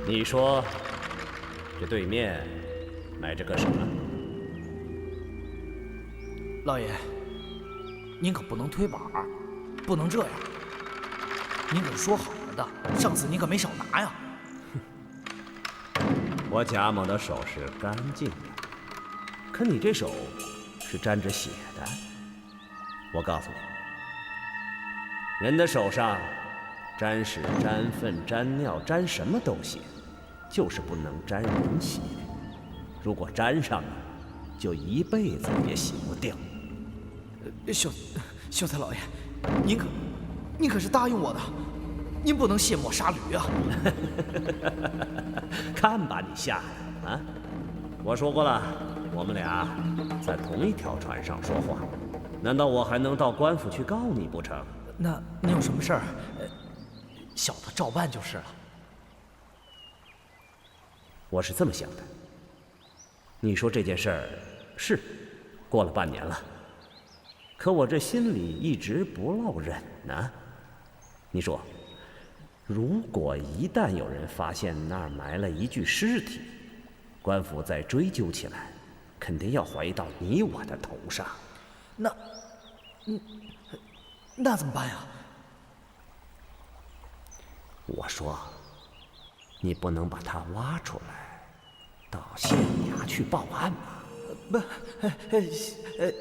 Speaker 9: 你说，这对面埋着个什么？
Speaker 7: 老爷，您可不能推板儿，不能这样。您可是说好了的，上次您可没少拿呀。
Speaker 9: 我贾某的手是干净的，可你这手是沾着血的。我告诉你，人的手上沾屎、沾粪、沾尿、沾什么都行，就是不能沾人血。如果沾上了，就一辈子也洗不掉。
Speaker 7: 秀才老爷，您可是答应我的，您不能卸磨杀驴啊！
Speaker 9: 看把你吓的啊！我说过了，我们俩在同一条船上说话，难道我还能到官府去告你不成？
Speaker 7: 那你有什么事儿，小的照办就是了。
Speaker 9: 我是这么想的，你说这件事儿是过了半年了，可我这心里一直不落忍呢。你说，如果一旦有人发现那儿埋了一具尸体，官府再追究起来，肯定要怀疑到你我的头上。
Speaker 7: 那怎么办呀？
Speaker 9: 我说，你不能把他挖出来，到县衙去报案吗？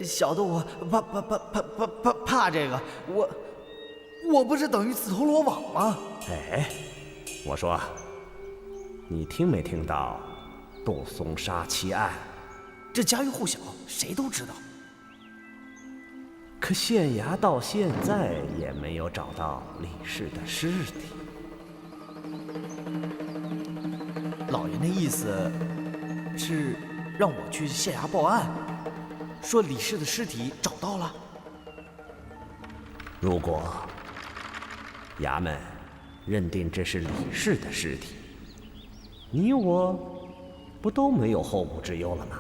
Speaker 7: 小的我怕这个，我不是等于自投罗网吗？
Speaker 9: 哎，我说，你听没听到杜松杀妻案？
Speaker 7: 这家喻户晓，谁都知道。
Speaker 9: 可县衙到现在也没有找到李氏的尸体。
Speaker 7: 老爷那意思是让我去县衙报案，说李氏的尸体找到了。
Speaker 9: 如果衙门认定这是李氏的尸体，你我不都没有后顾之忧了吗？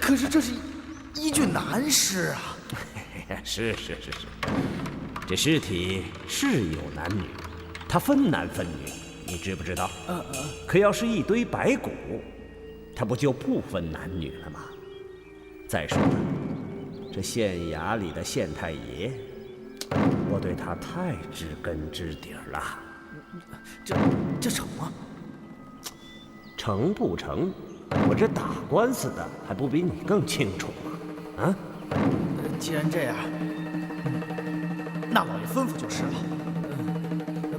Speaker 7: 可是这是一具男尸啊！
Speaker 9: 是，这尸体是有男女，它分男分女，你知不知道？可要是一堆白骨，它不就不分男女了吗？再说了，这县衙里的县太爷，我对他太知根知底了。
Speaker 7: 这成吗？
Speaker 9: 成不成？我这打官司的还不比你更清楚吗？啊？
Speaker 7: 既然这样，那老爷吩咐就是了。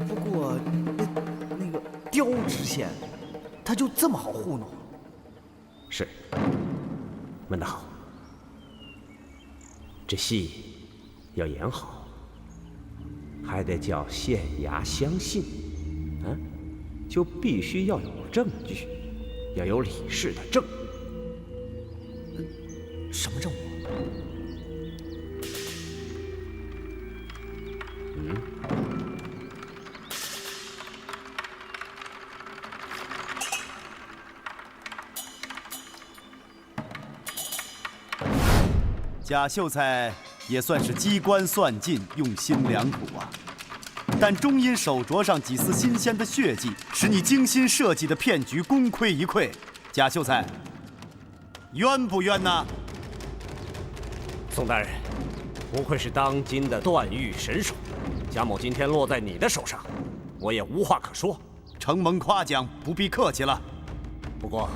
Speaker 7: 不过那个刁知县，他就这么好糊弄？
Speaker 9: 是，问得好。这戏要演好，还得叫县衙相信，啊，就必须要有证据，要有李氏的证。
Speaker 7: 什么证物？
Speaker 2: 贾秀才也算是机关算尽，用心良苦啊。但终因手镯上几丝新鲜的血迹，使你精心设计的骗局功亏一篑。贾秀才，冤不冤呐？
Speaker 9: 宋大人，不愧是当今的断狱神手，贾某今天落在你的手上，我也无话可说。
Speaker 2: 承蒙夸奖，不必客气了。
Speaker 9: 不过，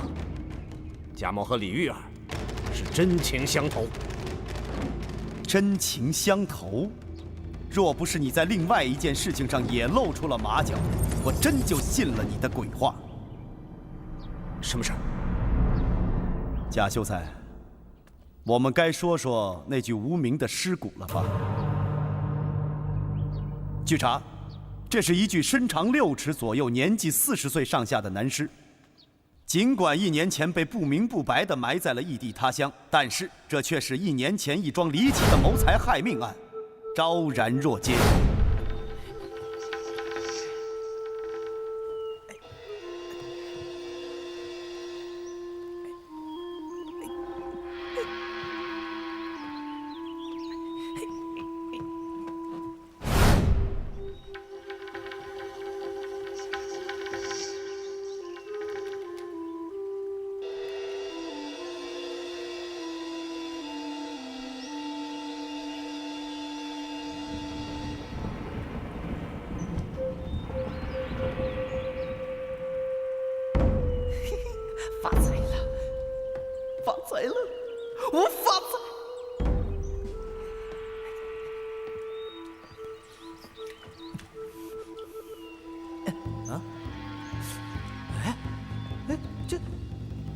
Speaker 9: 贾某和李玉儿是真情相投。
Speaker 2: 真情相投，若不是你在另外一件事情上也露出了马脚，我真就信了你的鬼话。
Speaker 9: 什么事儿？
Speaker 2: 贾秀才，我们该说说那具无名的尸骨了吧？据查，这是一具身长6尺左右、年纪40岁上下的男尸。尽管1年前被不明不白地埋在了异地他乡，但是这却是1年前一桩离奇的谋财害命案，昭然若揭。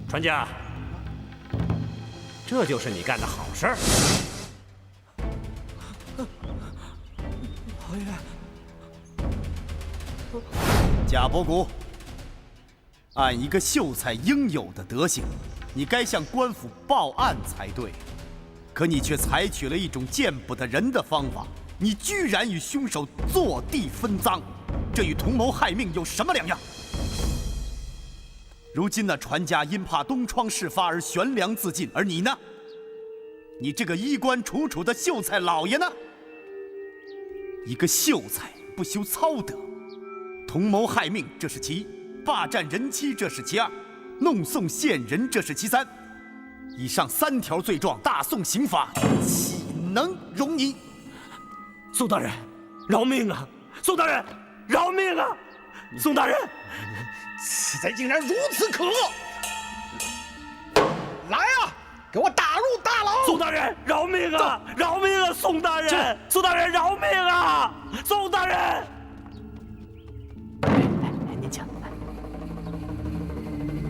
Speaker 9: 传家，这就是你干的好事儿。
Speaker 7: 老爷，
Speaker 2: 贾伯古，按一个秀才应有的德行，你该向官府报案才对，可你却采取了一种见不得人的方法，你居然与凶手坐地分赃，这与同谋害命有什么两样？如今那传家因怕东窗事发而悬梁自尽，而你呢？你这个衣冠楚楚的秀才老爷呢？一个秀才不修操德，同谋害命这是其一，霸占人妻这是其二，弄送县人这是其三。以上3条罪状，大宋刑法岂能容你？
Speaker 9: 宋大人，饶命啊！宋大人，饶命啊！宋大人，
Speaker 10: 此贼竟然如此可恶！来啊，给我打入大牢！
Speaker 9: 宋大人，饶命啊！饶命啊！宋大人，宋大人，饶命啊！宋大人，
Speaker 3: 您请，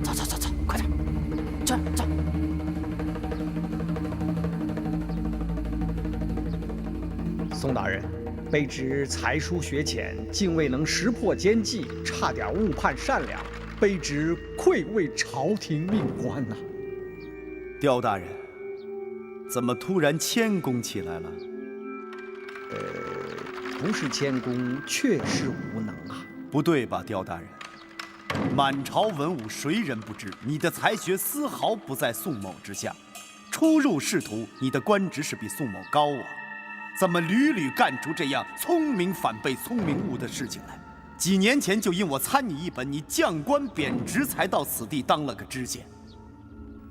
Speaker 3: 走走走走，快点，这。
Speaker 10: 宋大人，卑职才疏学浅，竟未能识破奸计，差点误判善良，卑职愧为朝廷命官呐。
Speaker 2: 刁大人，怎么突然谦恭起来了？
Speaker 10: 不是谦恭，确是无能啊。
Speaker 2: 不对吧，刁大人？满朝文武谁人不知，你的才学丝毫不在宋某之下，初入仕途，你的官职是比宋某高啊。怎么屡屡干出这样聪明反被聪明误的事情来？几年前就因我参你一本，你降官贬职，才到此地当了个知县。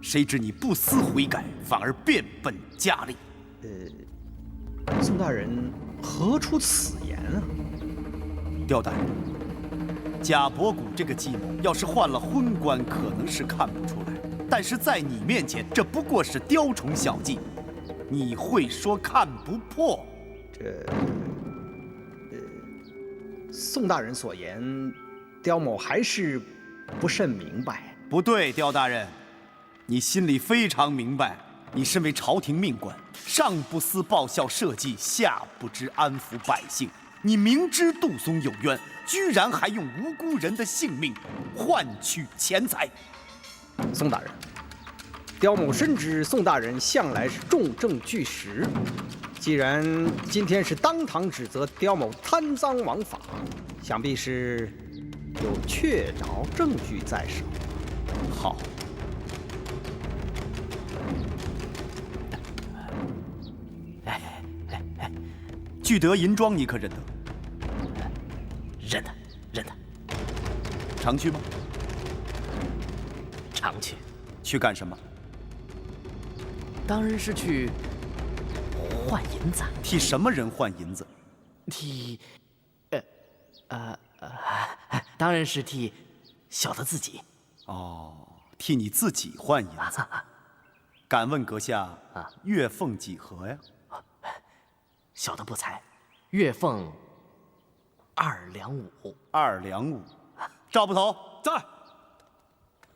Speaker 2: 谁知你不思悔改，反而变本加厉。
Speaker 10: 宋大人何出此言啊？
Speaker 2: 刁大人，贾伯古这个计谋，要是换了昏官，可能是看不出来，但是在你面前，这不过是雕虫小技。你会说看不破？
Speaker 10: 宋大人所言，刁某还是不甚明白。
Speaker 2: 不对，刁大人，你心里非常明白。你身为朝廷命官，上不思报效社稷，下不知安抚百姓。你明知杜松有冤，居然还用无辜人的性命换取钱财。
Speaker 10: 宋大人，刁某深知宋大人向来是重证据实，既然今天是当堂指责刁某贪赃枉法，想必是有确凿证据在手。
Speaker 2: 好，聚德银庄你可认得？
Speaker 3: 认得，认得。
Speaker 2: 常去吗？
Speaker 3: 常去。
Speaker 2: 去干什么？
Speaker 3: 当然是去换银子。
Speaker 2: 替什么人换银子？
Speaker 3: 替，当然是替小的自己。
Speaker 2: 哦，替你自己换银子。敢问阁下，月俸几何呀？
Speaker 3: 小的不才，月俸2两5。
Speaker 2: 2两5，赵捕头在。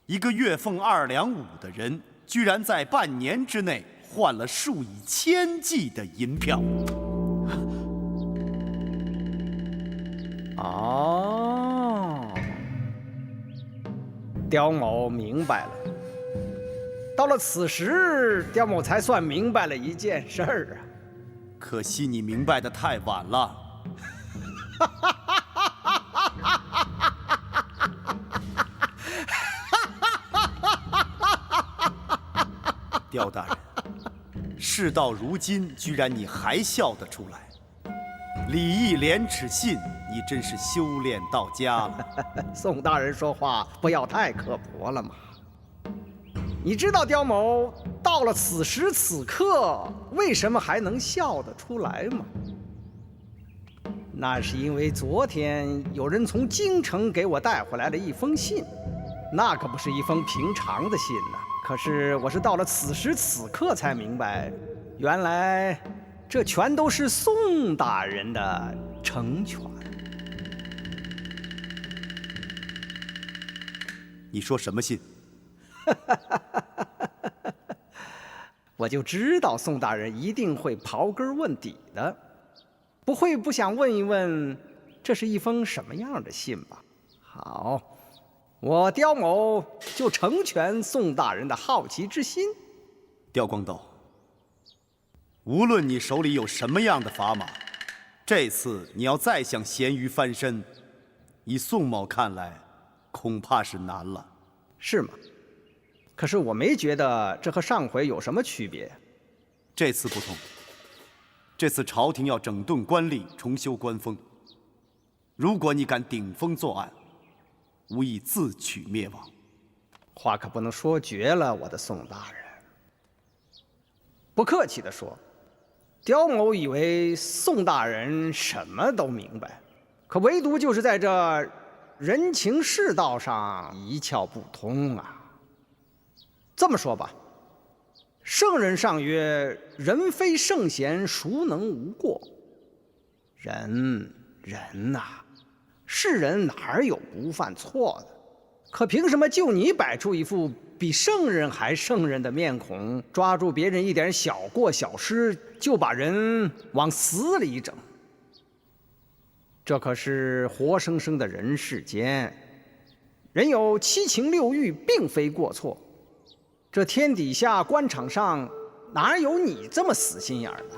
Speaker 2: 一个月俸2两5的人，居然在半年之内换了数以千计的银票。
Speaker 10: 哦，刁某明白了。到了此时，刁某才算明白了一件事儿啊。
Speaker 2: 可惜你明白的太晚了。刁大人，事到如今，居然你还笑得出来，礼义廉耻信，你真是修炼到家了。
Speaker 10: 宋大人说话不要太刻薄了嘛。你知道刁某到了此时此刻，为什么还能笑得出来吗？那是因为昨天有人从京城给我带回来了一封信，那可不是一封平常的信呐。可是我是到了此时此刻才明白，原来这全都是宋大人的成全。
Speaker 2: 你说什么信？
Speaker 10: 我就知道宋大人一定会刨根问底的，不会不想问一问，这是一封什么样的信吧？好，我刁某就成全宋大人的好奇之心。
Speaker 2: 刁光斗，无论你手里有什么样的砝码，这次你要再想咸鱼翻身，以宋某看来，恐怕是难了。
Speaker 10: 是吗？可是我没觉得这和上回有什么区别。
Speaker 2: 这次不同，这次朝廷要整顿官吏，重修官风。如果你敢顶风作案，无异自取灭亡。
Speaker 10: 话可不能说绝了，我的宋大人。不客气地说，刁某以为宋大人什么都明白，可唯独就是在这人情世道上一窍不通啊。这么说吧，圣人上曰：“人非圣贤，孰能无过？”人呐，是人哪儿有不犯错的？可凭什么就你摆出一副比圣人还圣人的面孔，抓住别人一点小过小失，就把人往死里整？这可是活生生的人世间，人有七情六欲，并非过错。这天底下官场上哪有你这么死心眼儿的？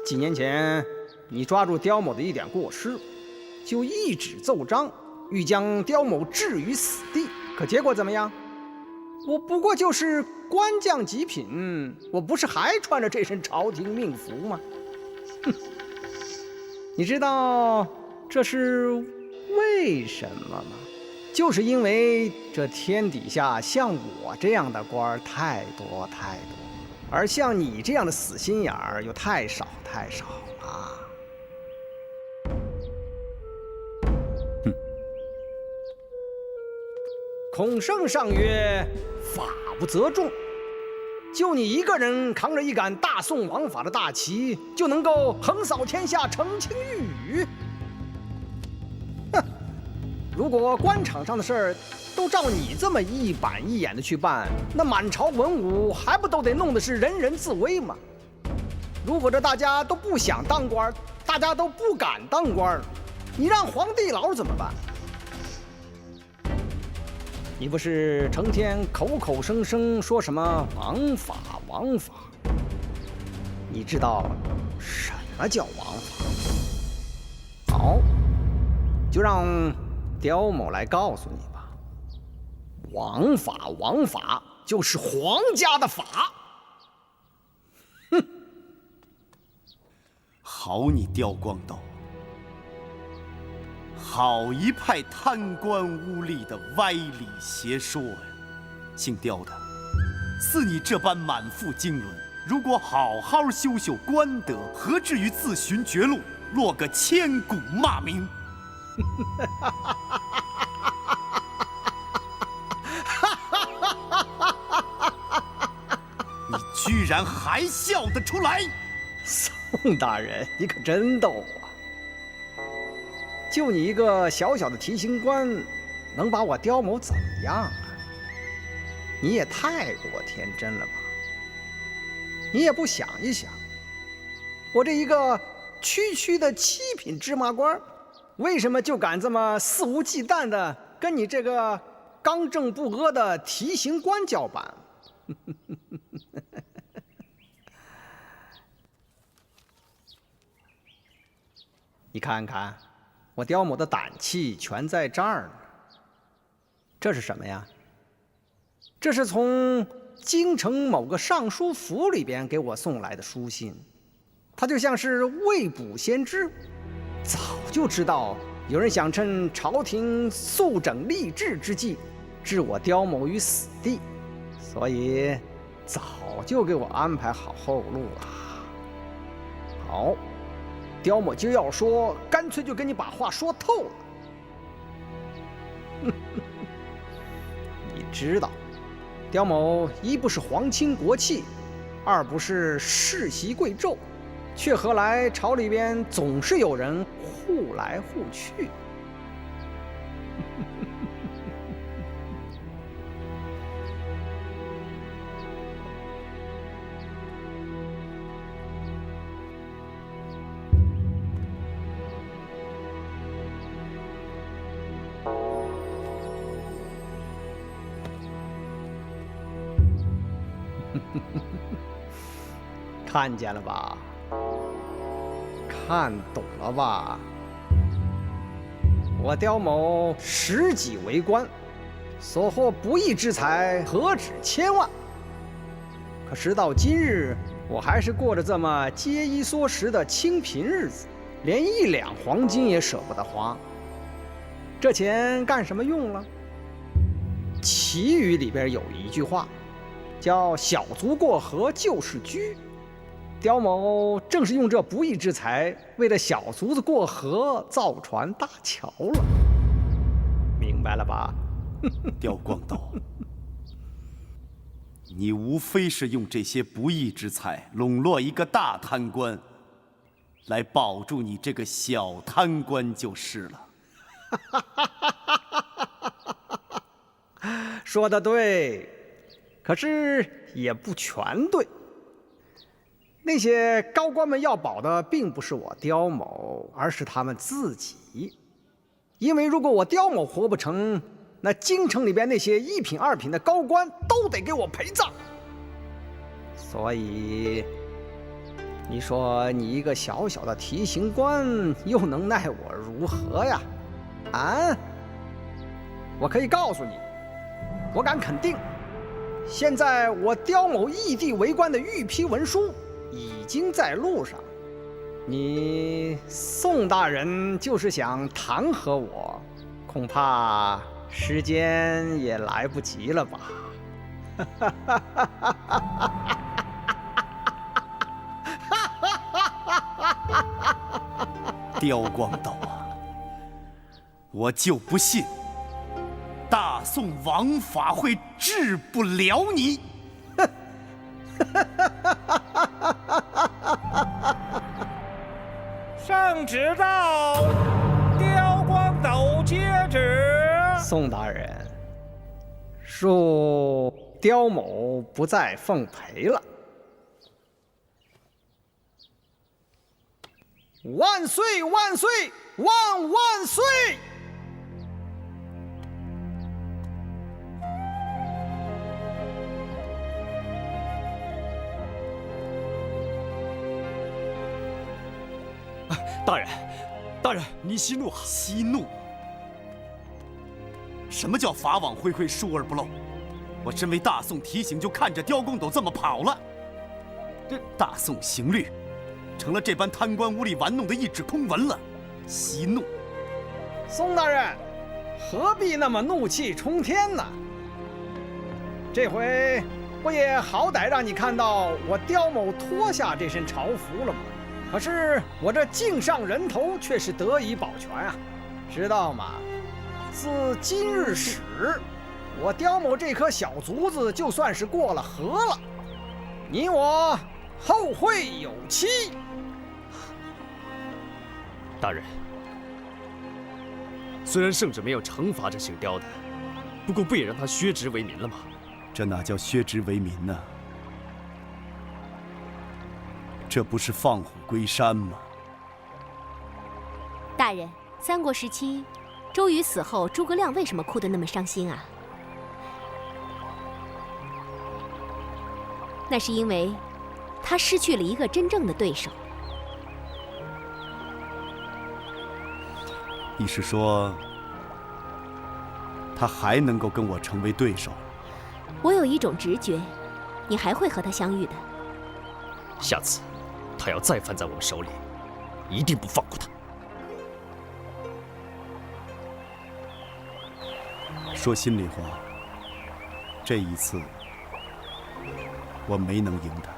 Speaker 10: 几年前你抓住刁某的一点过失，就一纸奏章，欲将刁某置于死地。可结果怎么样？我不过就是官降极品，我不是还穿着这身朝廷命服吗？哼！你知道这是为什么吗？就是因为这天底下像我这样的官儿太多太多，而像你这样的死心眼儿又太少太少了。
Speaker 2: 哼！
Speaker 10: 孔圣上曰：“法不责众。”就你一个人扛着一杆大宋王法的大旗，就能够横扫天下，澄清玉宇？哼！如果官场上的事儿都照你这么一板一眼的去办，那满朝文武还不都得弄得是人人自危吗？如果这大家都不想当官，大家都不敢当官，你让皇帝牢怎么办？你不是成天口口声声说什么王法王法？你知道什么叫王法？好，就让刁某来告诉你吧。王法王法就是皇家的法。哼！
Speaker 2: 好你刁光斗，好一派贪官污吏的歪理邪说呀！姓刁的，似你这般满腹经纶，如果好好修修官德，何至于自寻绝路，落个千古骂名？你居然还笑得出来？
Speaker 10: 宋大人，你可真逗啊！就你一个小小的提刑官，能把我刁某怎么样啊？你也太过天真了吧！你也不想一想，我这一个区区的七品芝麻官，为什么就敢这么肆无忌惮的跟你这个刚正不阿的提刑官叫板？你看看，我刁某的胆气全在这儿呢。这是什么呀？这是从京城某个尚书府里边给我送来的书信，它就像是未卜先知，早就知道有人想趁朝廷肃整吏治之际，置我刁某于死地，所以早就给我安排好后路了。好，刁某就要说，干脆就跟你把话说透了。你知道，刁某一不是皇亲国戚，二不是世袭贵胄，却何来朝里边总是有人互来互去？看见了吧？看懂了吧？我刁某10几为官，所获不义之财何止千万。可时到今日，我还是过着这么节衣缩食的清贫日子，连1两黄金也舍不得花。这钱干什么用了？齐语里边有一句话，叫“小卒过河就是车”。刁某正是用这不义之财，为了小卒子过河造船搭桥了。明白了吧？
Speaker 2: 刁光斗，你无非是用这些不义之财笼络一个大贪官，来保住你这个小贪官就是了。
Speaker 10: 说得对，可是也不全对。那些高官们要保的并不是我刁某，而是他们自己。因为如果我刁某活不成，那京城里边那些1品2品的高官都得给我陪葬。所以，你说你一个小小的提刑官，又能奈我如何呀？啊？我可以告诉你，我敢肯定，现在我刁某异地为官的御批文书已经在路上。你宋大人就是想弹劾我，恐怕时间也来不及了吧？
Speaker 2: 刁光斗啊，我就不信大宋王法会治不了你。
Speaker 5: 圣旨到，刁光斗接旨。
Speaker 10: 宋大人，恕刁某不再奉陪了。万岁万岁万万岁！
Speaker 2: 大人，你息怒！息怒！什么叫法网恢恢，疏而不漏？我身为大宋提刑，就看着刁光斗这么跑了。这大宋刑律成了这般贪官污吏玩弄的一纸空文了。息怒！
Speaker 10: 宋大人，何必那么怒气冲天呢？这回不也好歹让你看到我刁某脱下这身朝服了吗？可是我这颈上人头却是得以保全啊，知道吗？自今日始，我刁某这颗小卒子就算是过了河了，你我后会有期。
Speaker 11: 大人，虽然圣旨没有惩罚这姓刁的，不过不也让他削职为民了吗？
Speaker 2: 这哪叫削职为民呢？这不是放虎归山吗？
Speaker 13: 大人，三国时期，周瑜死后，诸葛亮为什么哭得那么伤心啊？那是因为他失去了一个真正的对手。
Speaker 2: 你是说，他还能够跟我成为对手？
Speaker 13: 我有一种直觉，你还会和他相遇的。
Speaker 11: 下次他要再犯在我们手里，一定不放过他。
Speaker 2: 说心里话，这一次我没能赢他。